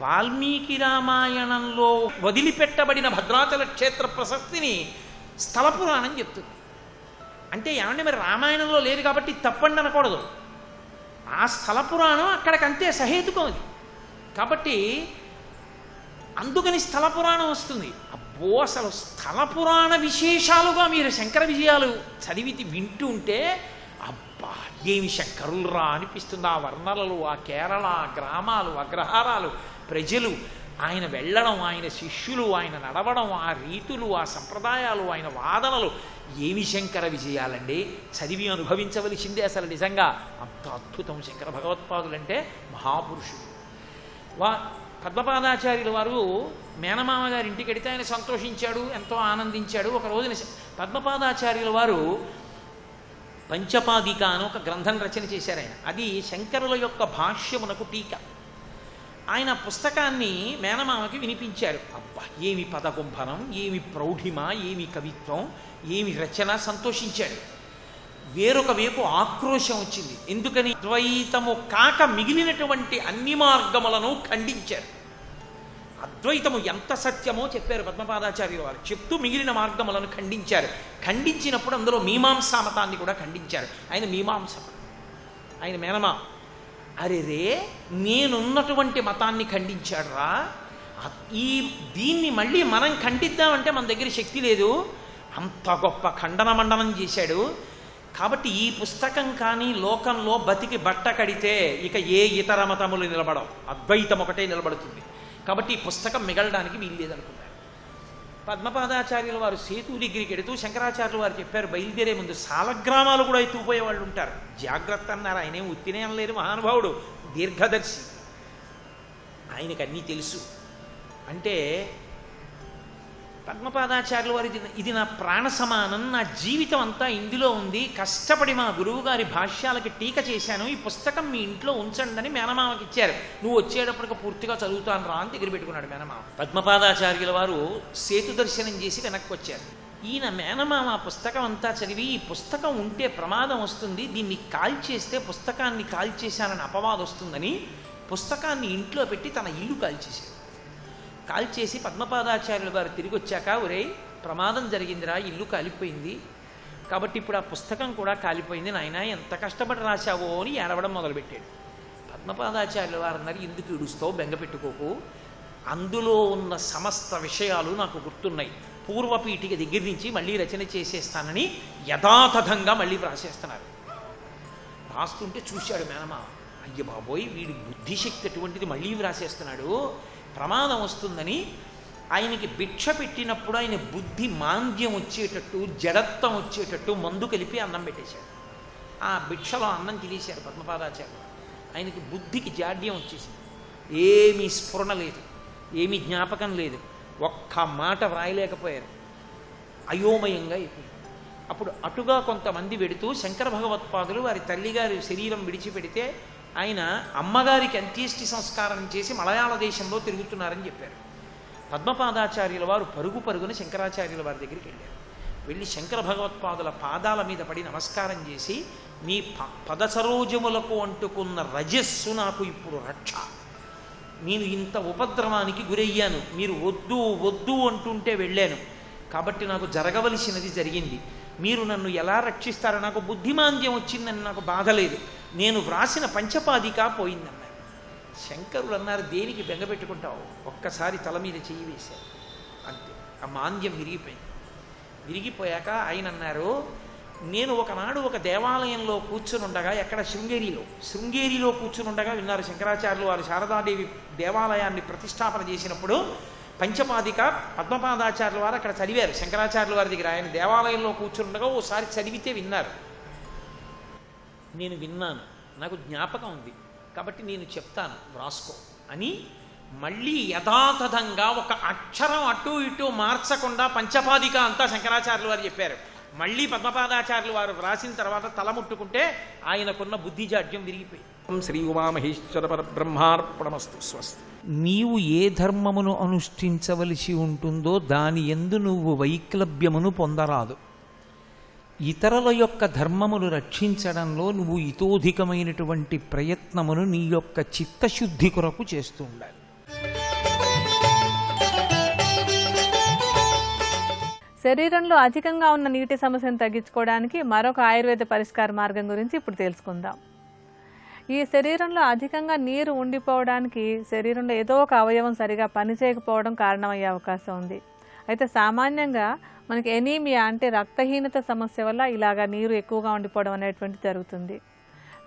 Speaker 3: వాల్మీకి రామాయణంలో వదిలిపెట్టబడిన భద్రాచల క్షేత్ర ప్రశస్తిని స్థల పురాణం చెప్తుంది. అంటే ఏమంటే మరి రామాయణంలో లేదు కాబట్టి తప్పండి అనకూడదు. ఆ స్థల పురాణం అక్కడికంతే సహేతుకం అది. కాబట్టి అందుకని స్థల పురాణం వస్తుంది. అబ్బో, అసలు స్థల పురాణ విశేషాలుగా మీరు శంకర విజయాలు చదివి వింటూ ఉంటే అబ్బా ఏమి శంకరులరా అనిపిస్తుంది. ఆ వర్ణనలు, ఆ కేరళ గ్రామాలు, అగ్రహారాలు, ప్రజలు, ఆయన వెళ్ళడం, ఆయన శిష్యులు, ఆయన నడవడం, ఆ రీతులు, ఆ సంప్రదాయాలు, ఆయన వాదనలు, ఏమి శంకర విజయాలండి. చదివి అనుభవించవలసిందే. అసలు నిజంగా అంత అద్భుతం శంకర భగవత్పాదులంటే మహాపురుషుడు. పద్మపాదాచార్యుల వారు మేనమామ గారి ఇంటికి వెడితే ఆయన సంతోషించాడు, ఎంతో ఆనందించాడు. ఒక రోజున పద్మపాదాచార్యుల వారు పంచపాదిక అని ఒక గ్రంథం రచన చేశారు. ఆయన అది శంకరుల యొక్క భాష్యమునకు టీక. ఆయన పుస్తకాన్ని మేనమామకి వినిపించారు. అబ్బా ఏమి పదకుంభనం, ఏమి ప్రౌఢిమ, ఏమి కవిత్వం, ఏమి రచన, సంతోషించాడు. వేరొక వైపు ఆక్రోశం వచ్చింది. ఎందుకని? ద్వైతము కాక మిగిలినటువంటి అన్ని మార్గములను ఖండించారు. అద్వైతము ఎంత సత్యమో చెప్పారు పద్మపాదాచార్యుల వారు. చెప్తూ మిగిలిన మార్గములను ఖండించారు. ఖండించినప్పుడు అందులో మీమాంసా మతాన్ని కూడా ఖండించారు. ఆయన మీమాంస, ఆయన మేనమా. అరెరే, నేనున్నటువంటి మతాన్ని ఖండించాడు రా, దీన్ని మళ్ళీ మనం ఖండిద్దామంటే మన దగ్గర శక్తి లేదు. అంత గొప్ప ఖండన మండనం చేశాడు. కాబట్టి ఈ పుస్తకం కానీ లోకంలో బతికి బట్ట కడితే ఇక ఏ ఇతర మతములు నిలబడవు, అద్వైతం ఒకటే నిలబడుతుంది. కాబట్టి ఈ పుస్తకం మిగలడానికి వీలు లేదనుకున్నారు. పద్మపాదాచార్యుల వారు సేతు దగ్గరికి ఎడుతూ శంకరాచార్యుల వారు చెప్పారు, బయలుదేరే ముందు సాలగ్రామాలు కూడా ఎత్తుకుపోయే వాళ్ళు ఉంటారు, జాగ్రత్త అన్నారు. ఆయనేం ఉత్తినే అనలేరు, మహానుభావుడు, దీర్ఘదర్శి, ఆయనకు అన్నీ తెలుసు. అంటే పద్మపాదాచార్యుల వారి ఇది నా ప్రాణ సమానం, నా జీవితం అంతా ఇందులో ఉంది, కష్టపడి మా గురువు గారి భాష్యాలకి టీక చేశాను, ఈ పుస్తకం మీ ఇంట్లో ఉంచండి అని మేనమామకి ఇచ్చారు. నువ్వు వచ్చేటప్పటికి పూర్తిగా చదువుతాను రా అని దగ్గర పెట్టుకున్నాడు మేనమామ. పద్మపాదాచార్యుల వారు సేతు దర్శనం చేసి వెనక్కి వచ్చారు. ఈయన మేనమామ పుస్తకం అంతా చదివి, ఈ పుస్తకం ఉంటే ప్రమాదం వస్తుంది, దీన్ని కాల్చేస్తే పుస్తకాన్ని కాల్చేశానని అపవాదం వస్తుందని పుస్తకాన్ని ఇంట్లో పెట్టి తన ఇల్లు కాల్చేశారు. కాల్చేసి పద్మపాదాచార్యుల వారు తిరిగి వచ్చాక, ఒరేయ్ ప్రమాదం జరిగిందిరా, ఇల్లు కాలిపోయింది, కాబట్టి ఇప్పుడు ఆ పుస్తకం కూడా కాలిపోయింది నాయన, ఎంత కష్టపడి రాశావో అని ఏడవడం మొదలుపెట్టాడు. పద్మపాదాచార్యుల వారు అన్నారు, ఎందుకు ఇడుస్తావు, బెంగ పెట్టుకోకు, అందులో ఉన్న సమస్త విషయాలు నాకు గుర్తున్నాయి, పూర్వపీఠిక దగ్గర నుంచి మళ్ళీ రచన చేసేస్తానని యథాతథంగా మళ్ళీ రాసేస్తున్నారు. రాస్తుంటే చూశాడు మేనమామ, అయ్య బాబోయ్ వీడి బుద్ధిశక్తి అటువంటిది, మళ్ళీ రాసేస్తున్నాడు, ప్రమాదం వస్తుందని ఆయనకి భిక్ష పెట్టినప్పుడు ఆయన బుద్ధి మాంద్యం వచ్చేటట్టు, జడత్వం వచ్చేటట్టు మందు కలిపి అన్నం పెట్టేశాడు. ఆ భిక్షలో అన్నం తినేశారు పద్మపాదాచార్యులు. ఆయనకి బుద్ధికి జాడ్యం వచ్చేసింది, ఏమీ స్ఫురణ లేదు, ఏమీ జ్ఞాపకం లేదు, ఒక్క మాట వ్రాయలేకపోయారు, అయోమయంగా అయిపోయింది. అప్పుడు అటుగా కొంతమంది వెడుతూ శంకర భగవత్పాదులు వారి తల్లిగారి శరీరం విడిచిపెడితే ఆయన అమ్మగారికి అంత్యేష్టి సంస్కారం చేసి మలయాళ దేశంలో తిరుగుతున్నారని చెప్పారు. పద్మపాదాచార్యుల వారు పరుగున శంకరాచార్యుల వారి దగ్గరికి వెళ్ళారు. వెళ్ళి శంకర భగవత్పాదుల పాదాల మీద పడి నమస్కారం చేసి, మీ పదసరోజములకు అంటుకున్న రజస్సు నాకు ఇప్పుడు రక్ష. నేను ఇంత ఉపద్రవానికి గురయ్యాను, మీరు వద్దు వద్దు అంటుంటే వెళ్ళాను, కాబట్టి నాకు జరగవలసినది జరిగింది. మీరు నన్ను ఎలా రక్షిస్తారో, నాకు బుద్ధిమాంద్యం వచ్చిందని నాకు బాధ లేదు, నేను వ్రాసిన పంచపాదిక పోయిందన్నారు. శంకరులు అన్నారు, దేనికి బెంగపెట్టుకుంటావు, ఒక్కసారి తల మీద చెయ్యి వేశారు, అంతే, ఆ మాంద్యం విరిగిపోయింది. విరిగిపోయాక ఆయన అన్నారు, నేను ఒకనాడు ఒక దేవాలయంలో కూర్చుని ఉండగా, ఎక్కడ శృంగేరిలో కూర్చుని ఉండగా విన్నారు. శంకరాచార్యులు వారు శారదాదేవి దేవాలయాన్ని ప్రతిష్టాపన చేసినప్పుడు పంచపాదిక పద్మపాదాచార్యుల వారు అక్కడ చదివారు శంకరాచార్యుల వారి దగ్గర. ఆయన దేవాలయంలో కూర్చుని ఉండగా ఓసారి చదివితే విన్నారు. నేను విన్నాను, నాకు జ్ఞాపకం ఉంది, కాబట్టి నేను చెప్తాను, వ్రాసుకో అని మళ్ళీ యథాతథంగా ఒక అక్షరం అటు ఇటు మార్చకుండా పంచపాదిక అంతా శంకరాచార్యుల వారు చెప్పారు. మళ్ళీ పద్మపాదాచార్యులు వారు వ్రాసిన తర్వాత తల ముట్టుకుంటే ఆయనకున్న బుద్ధిజాడ్యం విరిగిపోయి. శ్రీ ఉమామహేశ్వర పరబ్రహ్మార్పణమస్తు. స్వస్తి. నీవు ఏ ధర్మమును అనుష్ఠించవలసి ఉంటుందో దాని యందు నువ్వు వైక్లభ్యమును పొందరాదు. ఇతరుల యొక్క ధర్మమును రక్షించడంలో నువ్వు ఇతోధికమైనటువంటి ప్రయత్నమును నీ యొక్క చిత్తశుద్ధి కొరకు చేస్తూ ఉండాలి.
Speaker 2: శరీరంలో అధికంగా ఉన్న నీటి సమస్యను తగ్గించుకోవడానికి మరొక ఆయుర్వేద పరిష్కార మార్గం గురించి ఇప్పుడు తెలుసుకుందాం. ఈ శరీరంలో అధికంగా నీరు ఉండిపోవడానికి శరీరంలో ఏదో ఒక అవయవం సరిగా పనిచేయకపోవడం కారణమయ్యే అవకాశం ఉంది. అయితే సామాన్యంగా మనకి ఎనీమియా అంటే రక్తహీనత సమస్య వల్ల ఇలాగా నీరు ఎక్కువగా ఉండిపోవడం అనేటువంటి జరుగుతుంది.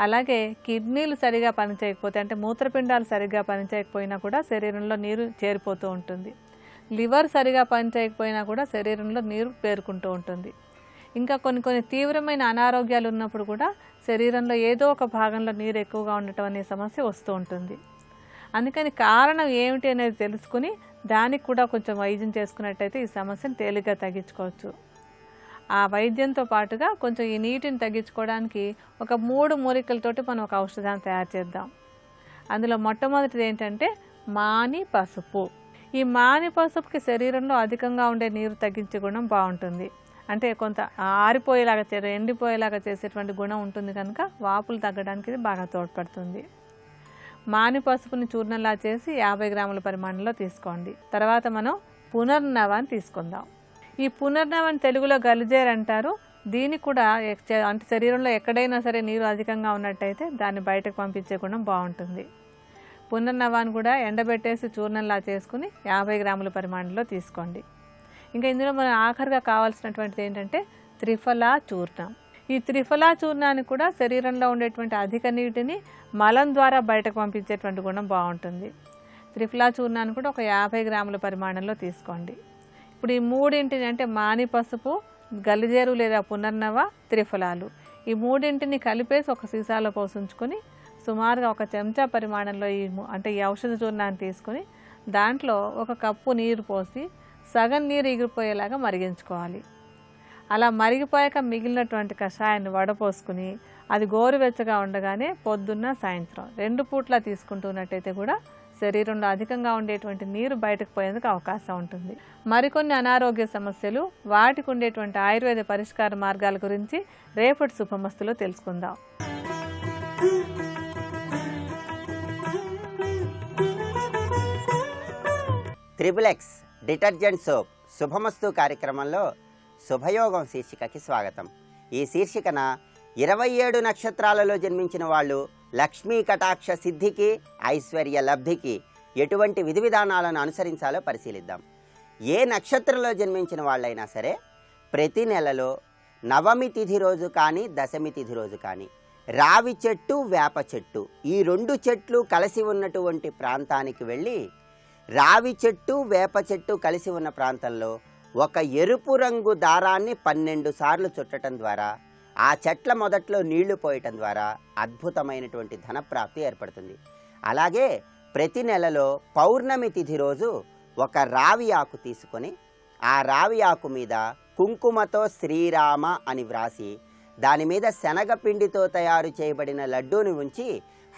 Speaker 2: అలాగే కిడ్నీలు సరిగా పనిచేయకపోతే, అంటే మూత్రపిండాలు సరిగా పనిచేయకపోయినా కూడా శరీరంలో నీరు చేరిపోతూ ఉంటుంది. లివర్ సరిగా పనిచేయకపోయినా కూడా శరీరంలో నీరు పేరుకుంటూ ఉంటుంది. ఇంకా కొన్ని తీవ్రమైన అనారోగ్యాలు ఉన్నప్పుడు కూడా శరీరంలో ఏదో ఒక భాగంలో నీరు ఎక్కువగా ఉండటం అనే సమస్య వస్తూ ఉంటుంది. అందుకని కారణం ఏమిటి అనేది తెలుసుకుని దానికి కూడా కొంచెం వైద్యం చేసుకున్నట్టయితే ఈ సమస్యను తేలిగ్గా తగ్గించుకోవచ్చు. ఆ వైద్యంతో పాటుగా కొంచెం ఈ నీటిని తగ్గించుకోవడానికి ఒక 3 మూలికలతోటి మనం ఒక ఔషధాన్ని తయారు చేద్దాం. అందులో మొట్టమొదటిది ఏంటంటే మాని పసుపు. ఈ మాని పసుపుకి శరీరంలో అధికంగా ఉండే నీరు తగ్గించే గుణం బాగుంటుంది. అంటే కొంత ఆరిపోయేలాగా ఎండిపోయేలాగా చేసేటువంటి గుణం ఉంటుంది కనుక వాపులు తగ్గడానికి ఇది బాగా తోడ్పడుతుంది. మాని పసుపుని చూర్ణంలా చేసి 50 గ్రాముల పరిమాణంలో తీసుకోండి. తర్వాత మనం పునర్నవాన్ని తీసుకుందాం. ఈ పునర్నవాన్ని తెలుగులో గలిజేరు అంటారు. దీనికి కూడా అంటే శరీరంలో ఎక్కడైనా సరే నీరు అధికంగా ఉన్నట్టయితే దాన్ని బయటకు పంపించే గుణం బాగుంటుంది. పునర్నవాన్ని కూడా ఎండబెట్టేసి చూర్ణంలా చేసుకుని 50 గ్రాముల పరిమాణంలో తీసుకోండి. ఇంకా ఇందులో మనం ఆఖరిగా కావాల్సినటువంటిది ఏంటంటే త్రిఫలా చూర్ణం. ఈ త్రిఫలా చూర్ణానికి కూడా శరీరంలో ఉండేటువంటి అధిక నీటిని మలం ద్వారా బయటకు పంపించేటువంటి గుణం బాగుంటుంది. త్రిఫలా చూర్ణాన్ని కూడా ఒక 50 గ్రాముల పరిమాణంలో తీసుకోండి. ఇప్పుడు ఈ మూడింటిని అంటే మాని పసుపు, గలిజేరు లేదా పునర్నవ, త్రిఫలాలు, ఈ మూడింటిని కలిపేసి ఒక సీసాలో పోసుంచుకొని సుమారుగా 1 చెంచా పరిమాణంలో ఈ ఔషధ చూర్ణాన్ని తీసుకొని దాంట్లో 1 కప్పు నీరు పోసి సగం నీరు ఎగిరిపోయేలాగా మరిగించుకోవాలి. అలా మరిగిపోయాక మిగిలినటువంటి కషాయాన్ని వడపోసుకుని అది గోరువెచ్చగా ఉండగానే పొద్దున్న సాయంత్రం 2 పూట్ల తీసుకుంటున్నట్టయితే కూడా శరీరంలో అధికంగా ఉండేటువంటి నీరు బయటకు పోయేందుకు అవకాశం ఉంటుంది. మరికొన్ని అనారోగ్య సమస్యలు, వాటికి ఉండేటువంటి ఆయుర్వేద పరిష్కార మార్గాల గురించి రేపటి శుభమస్తులో తెలుసుకుందాం.
Speaker 4: త్రిబులెక్స్ డిటర్జెంట్ సోప్ శుభమస్తు కార్యక్రమంలో శుభయోగం శీర్షికకి స్వాగతం. ఈ శీర్షికన 27 నక్షత్రాలలో జన్మించిన వాళ్ళు లక్ష్మీ కటాక్ష సిద్ధికి, ఐశ్వర్య లబ్ధికి ఎటువంటి విధి విధానాలను అనుసరించాలో పరిశీలిద్దాం. ఏ నక్షత్రంలో జన్మించిన వాళ్ళైనా సరే ప్రతి నెలలో నవమి తిథి రోజు కానీ దశమి తిథి రోజు కానీ రావి చెట్టు, వేప చెట్టు ఈ 2 చెట్లు కలిసి ఉన్నటువంటి ప్రాంతానికి వెళ్ళి రావి చెట్టు, వేప చెట్టు కలిసి ఉన్న ప్రాంతంలో ఒక ఎరుపు రంగు దారాన్ని 12 సార్లు చుట్టడం ద్వారా, ఆ చెట్ల మొదట్లో నీళ్లు పోయటం ద్వారా అద్భుతమైనటువంటి ధనప్రాప్తి ఏర్పడుతుంది. అలాగే ప్రతి నెలలో పౌర్ణమి తిథి రోజు ఒక రావి ఆకు తీసుకొని ఆ రావి ఆకు మీద కుంకుమతో శ్రీరామ అని వ్రాసి దాని మీద శనగపిండితో తయారు చేయబడిన లడ్డూని ఉంచి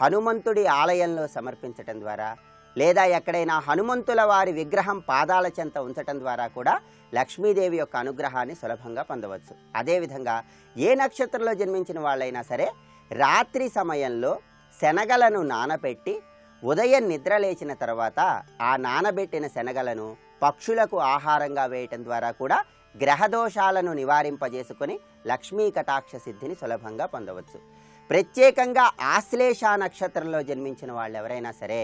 Speaker 4: హనుమంతుడి ఆలయంలో సమర్పించటం ద్వారా, లేదా ఎక్కడైనా హనుమంతుల వారి విగ్రహం పాదాల చెంత ఉంచటం ద్వారా కూడా లక్ష్మీదేవి యొక్క అనుగ్రహాన్ని సులభంగా పొందవచ్చు. అదేవిధంగా ఏ నక్షత్రంలో జన్మించిన వాళ్ళైనా సరే రాత్రి సమయంలో శనగలను నానబెట్టి ఉదయం నిద్ర లేచిన తర్వాత ఆ నానబెట్టిన శనగలను పక్షులకు ఆహారంగా వేయటం ద్వారా కూడా గ్రహదోషాలను నివారింపజేసుకొని లక్ష్మీ కటాక్ష సిద్ధిని సులభంగా పొందవచ్చు. ప్రత్యేకంగా ఆశ్లేష నక్షత్రంలో జన్మించిన వాళ్ళు ఎవరైనా సరే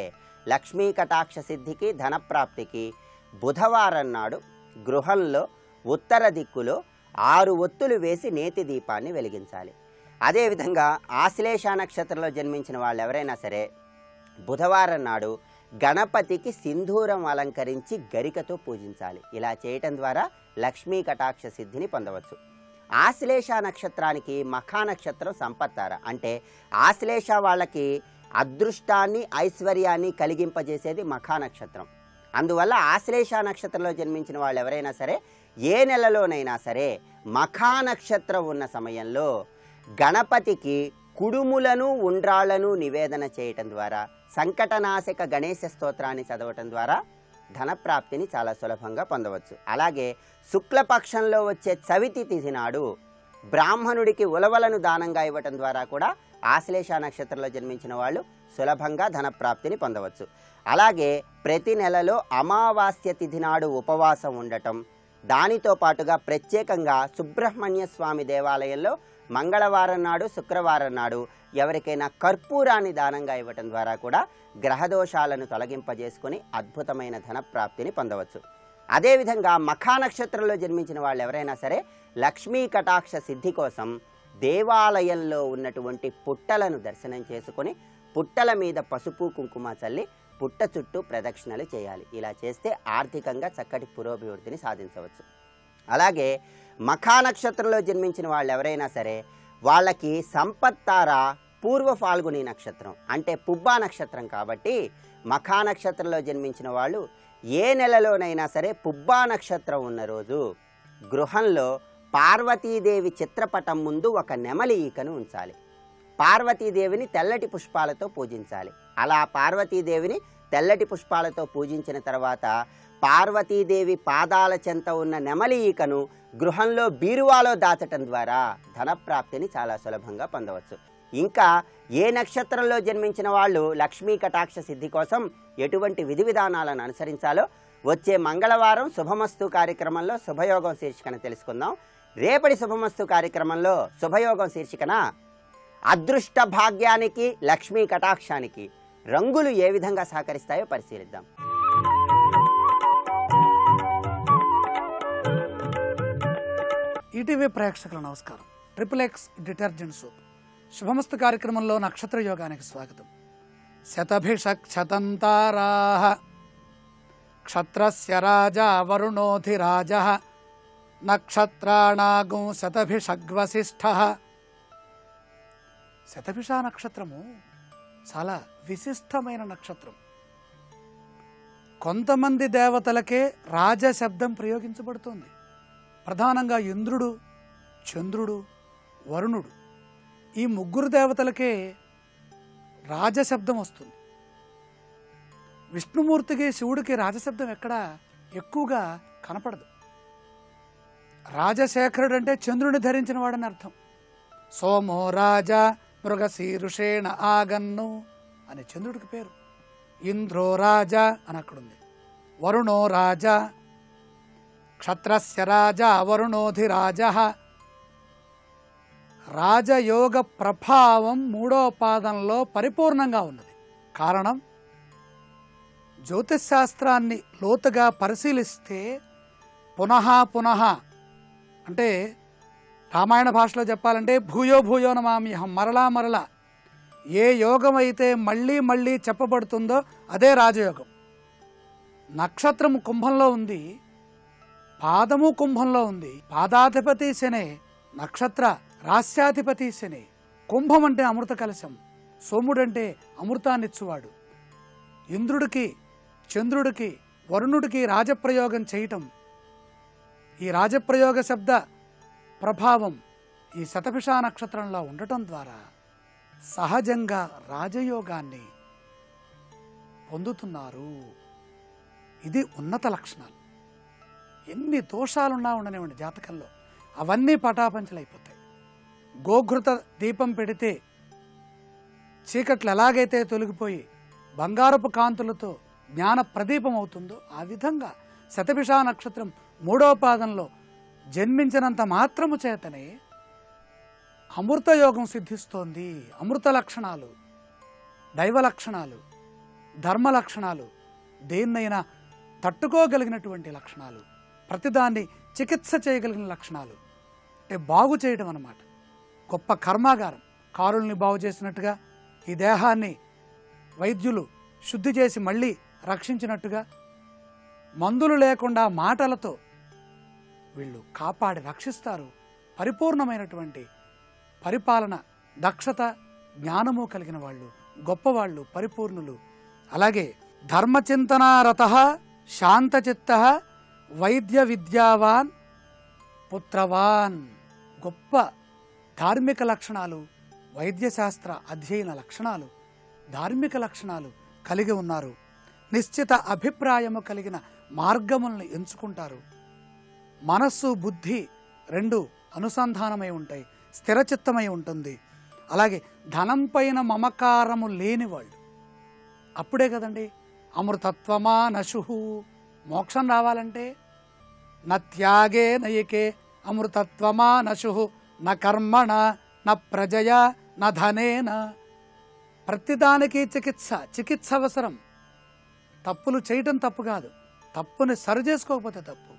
Speaker 4: లక్ష్మీ కటాక్ష సిద్ధికి, ధనప్రాప్తికి బుధవారం నాడు గృహంలో ఉత్తర దిక్కులో 6 ఒత్తులు వేసి నేతి దీపాన్ని వెలిగించాలి. అదేవిధంగా ఆశ్లేష నక్షత్రంలో జన్మించిన వాళ్ళు ఎవరైనా సరే బుధవారం నాడు గణపతికి సింధూరం అలంకరించి గరికతో పూజించాలి. ఇలా చేయటం ద్వారా లక్ష్మీ కటాక్ష సిద్ధిని పొందవచ్చు. ఆశ్లేష నక్షత్రానికి మఖా నక్షత్రం సంపత్తార, అంటే ఆశ్లేష వాళ్ళకి అదృష్టాన్ని ఐశ్వర్యాన్ని కలిగింపజేసేది మఖా నక్షత్రం. అందువల్ల ఆశ్లేష నక్షత్రంలో జన్మించిన వాళ్ళు ఎవరైనా సరే ఏ నెలలోనైనా సరే మఖా నక్షత్రం ఉన్న సమయంలో గణపతికి కుడుములను ఉండ్రాళ్లను నివేదన చేయటం ద్వారా, సంకటనాశక గణేశ స్తోత్రాన్ని చదవటం ద్వారా ధనప్రాప్తిని చాలా సులభంగా పొందవచ్చు. అలాగే శుక్లపక్షంలో వచ్చే చవితి తిథి నాడు బ్రాహ్మణుడికి ఉలవలను దానంగా ఇవ్వటం ద్వారా కూడా ఆశ్లేష నక్షత్రంలో జన్మించిన వాళ్ళు సులభంగా ధనప్రాప్తిని పొందవచ్చు. అలాగే ప్రతి నెలలో అమావాస్య తిథి నాడు ఉపవాసం ఉండటం, దానితో పాటుగా ప్రత్యేకంగా సుబ్రహ్మణ్య స్వామి దేవాలయంలో మంగళవారం నాడు, శుక్రవారం నాడు ఎవరికైనా కర్పూరాన్ని దానంగా ఇవ్వటం ద్వారా కూడా గ్రహదోషాలను తొలగింపజేసుకొని అద్భుతమైన ధనప్రాప్తిని పొందవచ్చు. అదేవిధంగా మఖా నక్షత్రంలో జన్మించిన వాళ్ళు ఎవరైనా సరే లక్ష్మీ కటాక్ష సిద్ధి కోసం దేవాలయంలో ఉన్నటువంటి పుట్టలను దర్శనం చేసుకొని పుట్టల మీద పసుపు కుంకుమ చల్లి పుట్ట చుట్టూ ప్రదక్షిణలు చేయాలి. ఇలా చేస్తే ఆర్థికంగా చక్కటి పురోభివృద్ధిని సాధించవచ్చు. అలాగే మఖా నక్షత్రంలో జన్మించిన వాళ్ళు ఎవరైనా సరే వాళ్ళకి సంపత్తార పూర్వ ఫాల్గుని నక్షత్రం, అంటే పుబ్బా నక్షత్రం కాబట్టి మఖా నక్షత్రంలో జన్మించిన వాళ్ళు ఏ నెలలోనైనా సరే పుబ్బా నక్షత్రం ఉన్న రోజు గృహంలో పార్వతీదేవి చిత్రపటం ముందు ఒక నెమలి ఈకను ఉంచాలి. పార్వతీదేవిని తెల్లటి పుష్పాలతో పూజించాలి. అలా పార్వతీదేవిని తెల్లటి పుష్పాలతో పూజించిన తర్వాత పార్వతీదేవి పాదాల చెంత ఉన్న నెమలి ఈకను గృహంలో బీరువాలో దాచటం ద్వారా ధనప్రాప్తిని చాలా సులభంగా పొందవచ్చు. ఇంకా ఏ నక్షత్రంలో జన్మించిన వాళ్ళు లక్ష్మీ కటాక్ష సిద్ధి కోసం ఎటువంటి విధి విధానాలను అనుసరించాలో వచ్చే మంగళవారం శుభమస్తు కార్యక్రమంలో శుభయోగం శీర్షికన తెలుసుకుందాం. రేపటి శుభమస్తు కార్యక్రమంలో శుభయోగం శీర్షికన అదృష్ట భాగ్యానికి, లక్ష్మీ కటాక్షానికి రంగులు ఏ విధంగా సహకరిస్తాయో పరిశీలిద్దాం.
Speaker 5: ఈటీవీ ప్రేక్షకుల నమస్కారం. ట్రిపుల్-ఎక్స్ డిటర్జెంట్ సోప్ శుభమస్తు కార్యక్రమంలో నక్షత్ర యోగానికి స్వాగతం. శతభిషక్షతంతారాః క్షత్రస్య రాజా వరుణోధిరాజః నక్షత్రాణాగం శతభిషగ్వశిష్ఠః. శతభిష నక్షత్రము చాలా విశిష్టమైన నక్షత్రం. కొంతమంది దేవతలకే రాజశబ్దం ప్రయోగించబడుతుంది. ప్రధానంగా ఇంద్రుడు, చంద్రుడు, వరుణుడు, ఈ ముగ్గురు దేవతలకే రాజశబ్దం వస్తుంది. విష్ణుమూర్తికి, శివుడికి రాజశబ్దం ఎక్కడా ఎక్కువగా కనపడదు. రాజశేఖరుడు అంటే చంద్రుని ధరించిన వాడని అర్థం. సోమో రాజా మృగశీరుషేణ ఆగన్ను అని చంద్రుడికి పేరు. ఇంద్రో రాజా అని అక్కడుంది. వరుణో రాజా, క్షత్రస్య రాజా వరుణోధిరాజః. రాజయోగ ప్రభావం 3వ పాదంలో పరిపూర్ణంగా ఉన్నది. కారణం, జ్యోతిశాస్త్రాన్ని లోతుగా పరిశీలిస్తే పునః పునః అంటే రామాయణ భాషలో చెప్పాలంటే భూయో భూయో నమామ్యహం, మరలా మరలా ఏ యోగం అయితే మళ్ళీ మళ్ళీ చెప్పబడుతుందో అదే రాజయోగం. నక్షత్రము కుంభంలో ఉంది, పాదము కుంభంలో ఉంది. పాదాధిపతి శనే, నక్షత్ర రాస్యాధిపతి శనే. కుంభం అంటే అమృత కలశం, సోముడంటే అమృతాన్నిచ్చువాడు. ఇంద్రుడికి, చంద్రుడికి, వరుణుడికి రాజప్రయోగం చేయటం, ఈ రాజప్రయోగ శబ్ద ప్రభావం ఈ శతభిష నక్షత్రంలో ఉండటం ద్వారా సహజంగా రాజయోగాన్ని పొందుతున్నారు. ఇది ఉన్నత లక్షణాలు. ఎన్ని దోషాలున్నా ఉండనివ్వండి జాతకంలో, అవన్నీ పటాపంచలైపోతాయి. గోఘృత దీపం పెడితే చీకట్లు ఎలాగైతే తొలగిపోయి బంగారపు కాంతులతో జ్ఞాన ప్రదీపం అవుతుందో, ఆ విధంగా శతభిష నక్షత్రం 3వ పాదంలో జన్మించినంత మాత్రము చేతనే అమృత యోగం సిద్ధిస్తోంది. అమృత లక్షణాలు, దైవ లక్షణాలు, ధర్మ లక్షణాలు, దేన్నైనా తట్టుకోగలిగినటువంటి లక్షణాలు, ప్రతిదాన్ని చికిత్స చేయగలిగిన లక్షణాలు, అంటే బాగు చేయడం అన్నమాట. గొప్ప కర్మాగారం. కారుల్ని బాగు చేసినట్టుగా ఈ దేహాన్ని వైద్యులు శుద్ధి చేసి మళ్ళీ రక్షించినట్టుగా, మందులు లేకుండా మాటలతో వీళ్ళు కాపాడి రక్షిస్తారు. పరిపూర్ణమైనటువంటి పరిపాలన, దక్షత, జ్ఞానము కలిగిన వాళ్ళు, గొప్పవాళ్ళు, పరిపూర్ణులు. అలాగే ధర్మచింతనారతః శాంతచిత్తః వైద్య విద్యావాన్ పుత్రవాన్. గొప్ప ధార్మిక లక్షణాలు, వైద్యశాస్త్ర అధ్యయన లక్షణాలు, ధార్మిక లక్షణాలు కలిగి ఉన్నారు. నిశ్చిత అభిప్రాయము కలిగిన మార్గములను ఎంచుకుంటారు. మనస్సు, బుద్ధి రెండు అనుసంధానమై ఉంటాయి, స్థిరచిత్తమై ఉంటుంది. అలాగే ధనం పైన మమకారము లేని వాళ్ళు. అప్పుడే కదండి అమృతత్వమా నశుహు. మోక్షం రావాలంటే న త్యాగే నయకే అమృతత్వమా నశుహు న కర్మణ న ప్రజయ న ధనేన. ప్రతిదానికి చికిత్స అవసరం. తప్పులు చేయటం తప్పు కాదు, తప్పుని సరి చేసుకోకపోతే తప్పు.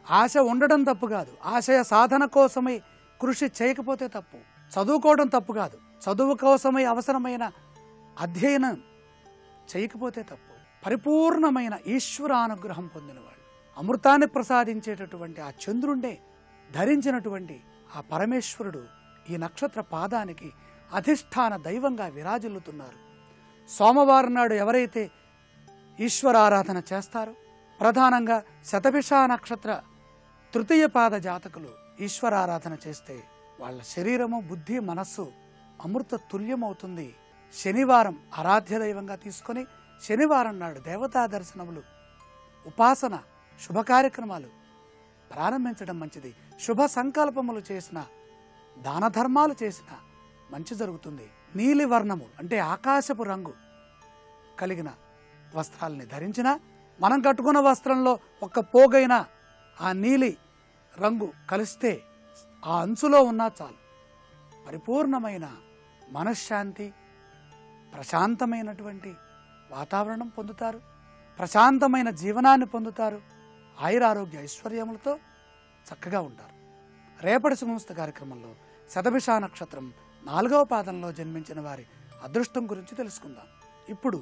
Speaker 5: ఆశ ఉండడం తప్పు కాదు, ఆశయ సాధన కోసమై కృషి చేయకపోతే తప్పు. చదువుకోవడం తప్పు కాదు, చదువు కోసమై అవసరమైన అధ్యయనం చేయకపోతే తప్పు. పరిపూర్ణమైన ఈశ్వరానుగ్రహం పొందినవాళ్ళు, అమృతాన్ని ప్రసాదించేటటువంటి ఆ చంద్రుండే ధరించినటువంటి ఆ పరమేశ్వరుడు ఈ నక్షత్ర పాదానికి అధిష్టాన దైవంగా విరాజిల్లుతున్నారు. సోమవారం నాడు ఎవరైతే ఈశ్వరారాధన చేస్తారో, ప్రధానంగా శతభిష నక్షత్ర తృతీయ పాద జాతకులు ఈశ్వరారాధన చేస్తే వాళ్ళ శరీరము, బుద్ధి, మనస్సు అమృత తుల్యమవుతుంది. శనివారం ఆరాధ్య దైవంగా తీసుకొని శనివారం నాడు దేవతా దర్శనములు, ఉపాసన, శుభ కార్యక్రమాలు ప్రారంభించడం మంచిది. శుభ సంకల్పములు చేసిన, దాన ధర్మాలు చేసిన మంచి జరుగుతుంది. నీలి వర్ణము అంటే ఆకాశపు రంగు కలిగిన వస్త్రాలని ధరించిన, మనం కట్టుకున్న వస్త్రంలో ఒక్క పోగైనా ఆ నీలి రంగు కలిస్తే ఆ అంచులో ఉన్నా చాలు. పరిపూర్ణమైన మనశ్శాంతి, ప్రశాంతమైనటువంటి వాతావరణం పొందుతారు, ప్రశాంతమైన జీవనాన్ని పొందుతారు, ఆయురారోగ్య ఐశ్వర్యములతో చక్కగా ఉంటారు. రేపటి శుభమస్తు కార్యక్రమంలో శతభిష నక్షత్రం 4వ పాదంలో జన్మించిన వారి అదృష్టం గురించి తెలుసుకుందాం. ఇప్పుడు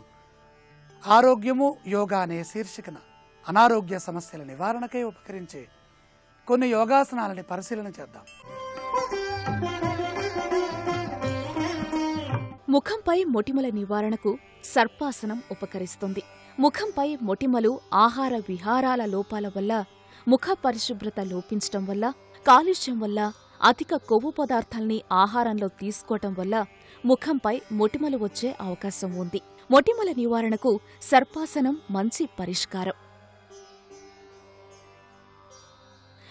Speaker 5: ఆరోగ్యము యోగా అనే శీర్షికన అనారోగ్య సమస్యల నివారణకై ఉపకరించే కొన్ని యోగాసనాలని పరిశీలన చేద్దాం.
Speaker 6: ముఖంపై మొటిమల నివారణకు సర్పాసనం ఉపకరిస్తుంది. ముఖంపై మొటిమలు ఆహార విహారాల లోపాల వల్ల, ముఖ పరిశుభ్రత లోపించటం వల్ల, కాలుష్యం వల్ల, అధిక కొవ్వు పదార్థాల్ని ఆహారంలో తీసుకోవటం వల్ల ముఖంపై మొటిమలు వచ్చే అవకాశం ఉంది. మొటిమల నివారణకు సర్పాసనం మంచి పరిష్కారం.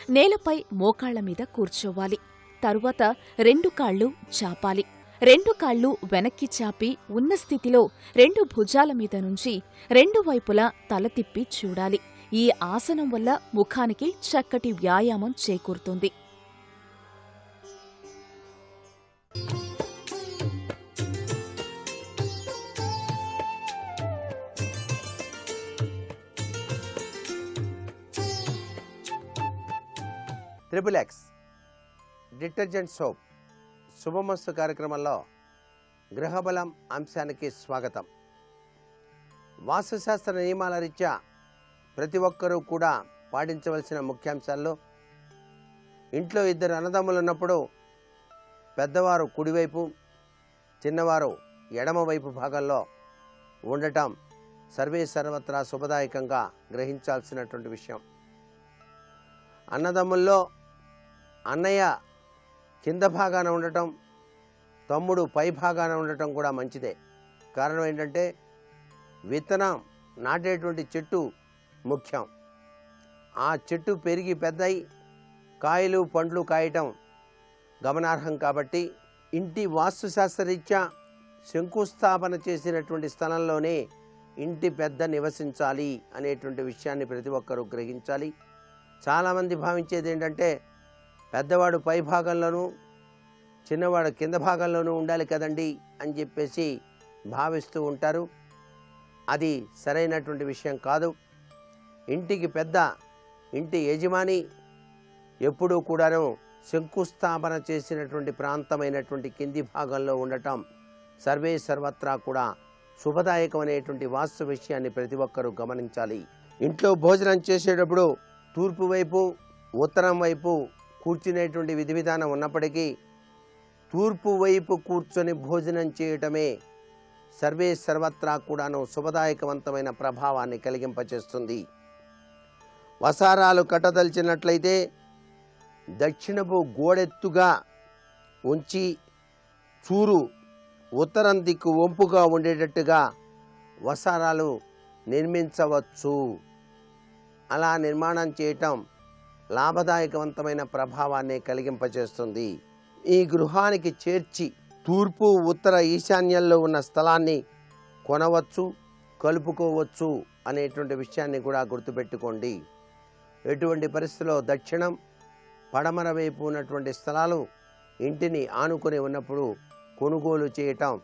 Speaker 6: నేలపై మోకాళ్ల మీద కూర్చోవాలి. తరువాత 2 కాళ్లు చాపాలి. 2 కాళ్లు వెనక్కి చాపి ఉన్న స్థితిలో 2 భుజాల మీద నుంచి 2 వైపులా తల తిప్పి చూడాలి. ఈ ఆసనం వల్ల ముఖానికి చక్కటి వ్యాయామం చేకూరుతుంది.
Speaker 7: ట్రిపుల్ ఎక్స్ డిటర్జెంట్ సోప్ శుభమస్తు కార్యక్రమంలో గృహబలం అంశానికి స్వాగతం. వాస్తుశాస్త్ర నియమాల రీత్యా ప్రతి ఒక్కరూ కూడా పాటించవలసిన ముఖ్యాంశాల్లో ఇంట్లో 2 అన్నదమ్ములు ఉన్నప్పుడు పెద్దవారు కుడివైపు, చిన్నవారు ఎడమవైపు భాగంలో ఉండటం సర్వే సర్వత్రా శుభదాయకంగా గ్రహించాల్సినటువంటి విషయం. అన్నదమ్ముల్లో అన్నయ్య కింద భాగాన ఉండటం, తమ్ముడు పై భాగాన ఉండటం కూడా మంచిదే. కారణం ఏంటంటే విత్తనం నాటేటువంటి చెట్టు ముఖ్యం. ఆ చెట్టు పెరిగి పెద్దయి కాయలు పండ్లు కాయటం గమనార్హం. కాబట్టి ఇంటి వాస్తుశాస్త్రరీత్యా శంకుస్థాపన చేసినటువంటి స్థలంలోనే ఇంటి పెద్ద నివసించాలి అనేటువంటి విషయాన్ని ప్రతి ఒక్కరూ గ్రహించాలి. చాలామంది భావించేది ఏంటంటే పెద్దవాడు పై భాగంలోనూ చిన్నవాడు కింద భాగంలోనూ ఉండాలి కదండి అని చెప్పేసి భావిస్తూ ఉంటారు. అది సరైనటువంటి విషయం కాదు. ఇంటికి పెద్ద, ఇంటి యజమాని ఎప్పుడూ కూడాను శంకుస్థాపన చేసినటువంటి ప్రాంతమైనటువంటి కింది భాగంలో ఉండటం సర్వే సర్వత్రా కూడా శుభదాయకమైనటువంటి వాస్తు విషయాన్ని ప్రతి ఒక్కరూ గమనించాలి. ఇంట్లో భోజనం చేసేటప్పుడు తూర్పు వైపు ఉత్తరం వైపు కూర్చునేటువంటి విధి విధానం ఉన్నప్పటికీ తూర్పు వైపు కూర్చొని భోజనం చేయటమే సర్వే సర్వత్రా కూడాను శుభదాయకవంతమైన ప్రభావాన్ని కలిగింపచేస్తుంది. వసారాలు కట్టదలిచినట్లయితే దక్షిణపు గోడెత్తుగా ఉంచి చూరు ఉత్తరం దిక్కు వంపుగా ఉండేటట్టుగా వసారాలు నిర్మించవచ్చు. అలా నిర్మాణం చేయటం లాభదాయకవంతమైన ప్రభావాన్ని కలిగింపచేస్తుంది. ఈ గృహానికి చేర్చి తూర్పు ఉత్తర ఈశాన్యంలో ఉన్న స్థలాన్ని కొనవచ్చు, కలుపుకోవచ్చు అనేటువంటి విషయాన్ని కూడా గుర్తుపెట్టుకోండి. ఎటువంటి పరిస్థితుల్లో దక్షిణం పడమర వైపు ఉన్నటువంటి స్థలాలు ఇంటిని ఆనుకొని ఉన్నప్పుడు కొనుగోలు చేయటం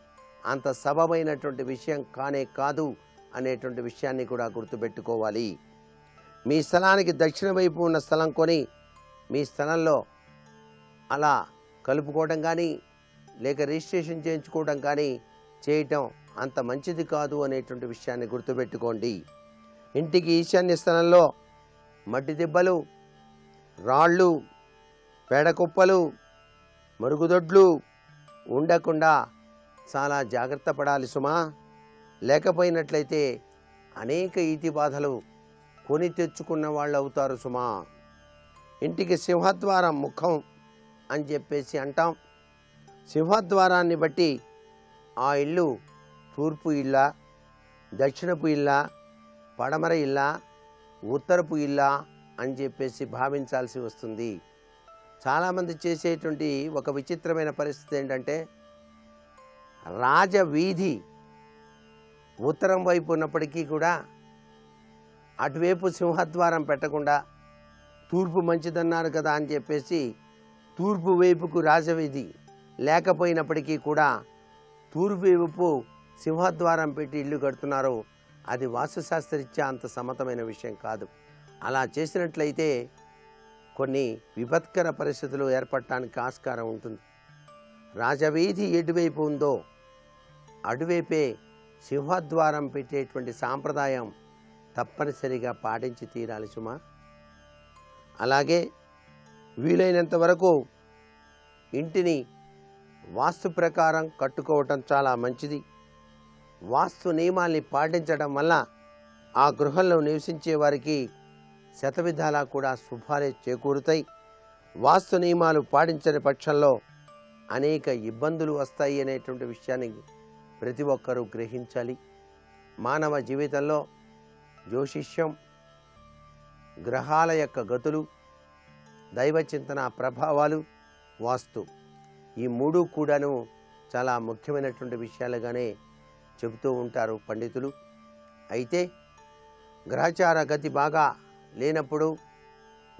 Speaker 7: అంత సబబైనటువంటి విషయం కానే కాదు అనేటువంటి విషయాన్ని కూడా గుర్తుపెట్టుకోవాలి. మీ స్థలానికి దక్షిణ వైపు ఉన్న స్థలం కొని మీ స్థలంలో అలా కలుపుకోవడం కానీ లేక రిజిస్ట్రేషన్ చేయించుకోవడం కానీ చేయటం అంత మంచిది కాదు అనేటువంటి విషయాన్ని గుర్తుపెట్టుకోండి. ఇంటికి ఈశాన్య స్థలంలో మట్టి దిబ్బలు, రాళ్ళు, పేడకుప్పలు, మరుగుదొడ్లు ఉండకుండా చాలా జాగ్రత్త పడాలి సుమా. లేకపోయినట్లయితే అనేక ఈతి బాధలు కొని తెచ్చుకున్న వాళ్ళు అవుతారు సుమా. ఇంటికి సింహద్వారం ముఖం అని చెప్పేసి అంటాం. సింహద్వారాన్ని బట్టి ఆ ఇల్లు తూర్పు ఇల్లా, దక్షిణపు ఇల్లా, పడమర ఇల్లా, ఉత్తరపు ఇల్లా అని చెప్పేసి భావించాల్సి వస్తుంది. చాలామంది చేసేటువంటి ఒక విచిత్రమైన పరిస్థితి ఏంటంటే రాజవీధి ఉత్తరం వైపు ఉన్నప్పటికీ కూడా అటువైపు సింహద్వారం పెట్టకుండా తూర్పు మంచిదన్నారు కదా అని చెప్పేసి తూర్పు వైపుకు రాజవీధి లేకపోయినప్పటికీ కూడా తూర్పు వైపు సింహద్వారం పెట్టి ఇల్లు కడుతున్నారు. అది వాస్తుశాస్త్రరీత్యా అంత సమ్మతమైన విషయం కాదు. అలా చేసినట్లయితే కొన్ని విపత్కర పరిస్థితులు ఏర్పడటానికి ఆస్కారం ఉంటుంది. రాజవీధి ఎటువైపు ఉందో అటువైపే సింహద్వారం పెట్టేటువంటి సాంప్రదాయం తప్పనిసరిగా పాటించి తీరాలి సుమా. అలాగే వీలైనంత వరకు ఇంటిని వాస్తు ప్రకారం కట్టుకోవటం చాలా మంచిది. వాస్తు నియమాల్ని పాటించడం వల్ల ఆ గృహంలో నివసించే వారికి శతవిధాలా కూడా శుభాలే చేకూరుతాయి. వాస్తు నియమాలు పాటించని పక్షంలో అనేక ఇబ్బందులు వస్తాయి అనేటువంటి విషయాన్ని ప్రతి ఒక్కరూ గ్రహించాలి. మానవ జీవితంలో జ్యోతిష్యం, గ్రహాల యొక్క గతులు, దైవచింతన ప్రభావాలు, వాస్తు ఈ మూడు కూడాను చాలా ముఖ్యమైనటువంటి విషయాలుగానే చెబుతూ ఉంటారు పండితులు. అయితే గ్రహచార గతి బాగా లేనప్పుడు,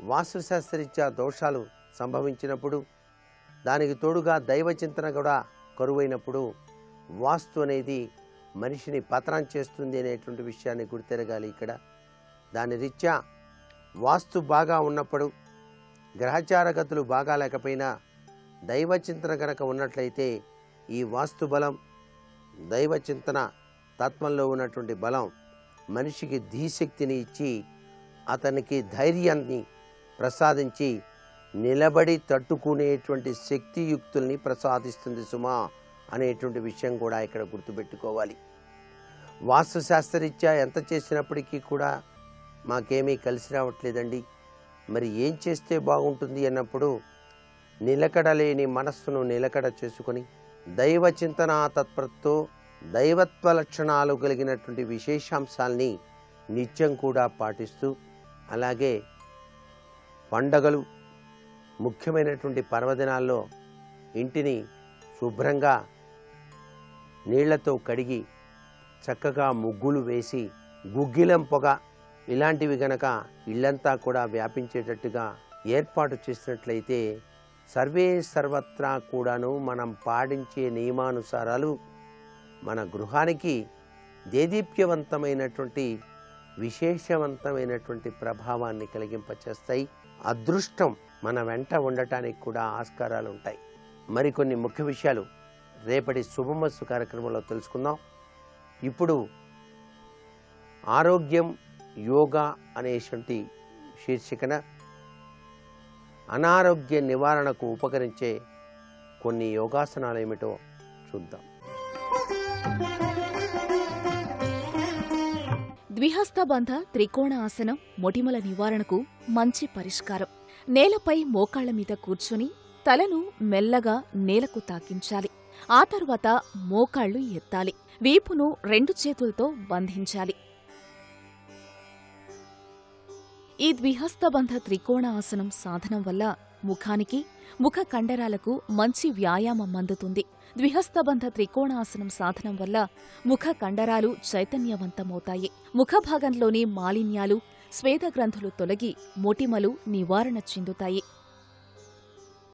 Speaker 7: వాస్తుశాస్త్రరీత్యా దోషాలు సంభవించినప్పుడు, దానికి తోడుగా దైవచింతన కూడా కరువైనప్పుడు వాస్తు అనేది మనిషిని పతనం చేస్తుంది అనేటువంటి విషయాన్ని గుర్తెరగాలి. ఇక్కడ దాని రీత్యా వాస్తు బాగా ఉన్నప్పుడు, గ్రహచారగతులు బాగా లేకపోయినా దైవచింతన కనుక ఉన్నట్లయితే ఈ వాస్తు బలం, దైవచింతన తత్వంలో ఉన్నటువంటి బలం మనిషికి ధీశక్తిని ఇచ్చి అతనికి ధైర్యాన్ని ప్రసాదించి నిలబడి తట్టుకునేటువంటి శక్తియుక్తుల్ని ప్రసాదిస్తుంది సుమా అనేటువంటి విషయం కూడా ఇక్కడ గుర్తుపెట్టుకోవాలి. వాస్తుశాస్త్రరీత్యా ఎంత చేసినప్పటికీ కూడా మాకేమీ కలిసి రావట్లేదండి, మరి ఏం చేస్తే బాగుంటుంది అన్నప్పుడు నిలకడ లేని మనస్సును నిలకడ చేసుకొని దైవ చింతన తత్పరతో దైవత్వ లక్షణాలు కలిగినటువంటి విశేషాంశాల్ని నిత్యం కూడా పాటిస్తూ, అలాగే పండగలు ముఖ్యమైనటువంటి పర్వదినాల్లో ఇంటిని శుభ్రంగా నీళ్లతో కడిగి చక్కగా ముగ్గులు వేసి గుగ్గిలం పొగ ఇలాంటివి గనక ఇల్లంతా కూడా వ్యాపించేటట్టుగా ఏర్పాటు చేసినట్లయితే సర్వే సర్వత్రా కూడాను మనం పాటించే నియమానుసారాలు మన గృహానికి దేదీప్యవంతమైనటువంటి విశేషవంతమైనటువంటి ప్రభావాన్ని కలిగింపచేస్తాయి. అదృష్టం మన వెంట ఉండటానికి కూడా ఆస్కారాలు ఉంటాయి. మరికొన్ని ముఖ్య విషయాలు రేపటి శుభమస్తు కార్యక్రమంలో తెలుసుకుందాం. ఇప్పుడు ఆరోగ్యం యోగా అనేటువంటి శీర్షికన అనారోగ్య నివారణకు ఉపకరించే కొన్ని యోగాసనాలు ఏమిటో చూద్దాం.
Speaker 6: ద్విహస్తబంధ త్రికోణ ఆసనం మొటిమల నివారణకు మంచి పరిష్కారం. నేలపై మోకాళ్ల మీద కూర్చుని తలను మెల్లగా నేలకు తాకించాలి. ఆ తర్వాత మోకాళ్లు ఎత్తాలి. వీపును 2 చేతులతో బంధించాలి. ఈ ద్విహస్తబంధ త్రికోణ ఆసనం సాధనం వల్ల ముఖానికి, ముఖ కండరాలకు మంచి వ్యాయామం అందుతుంది. ద్విహస్తబంధ త్రికోణాసనం సాధనం వల్ల ముఖ కండరాలు చైతన్యవంతమవుతాయి. ముఖభాగంలోని మాలిన్యాలు, స్వేదగ్రంథులు తొలగి మొటిమలు నివారణ చెందుతాయి.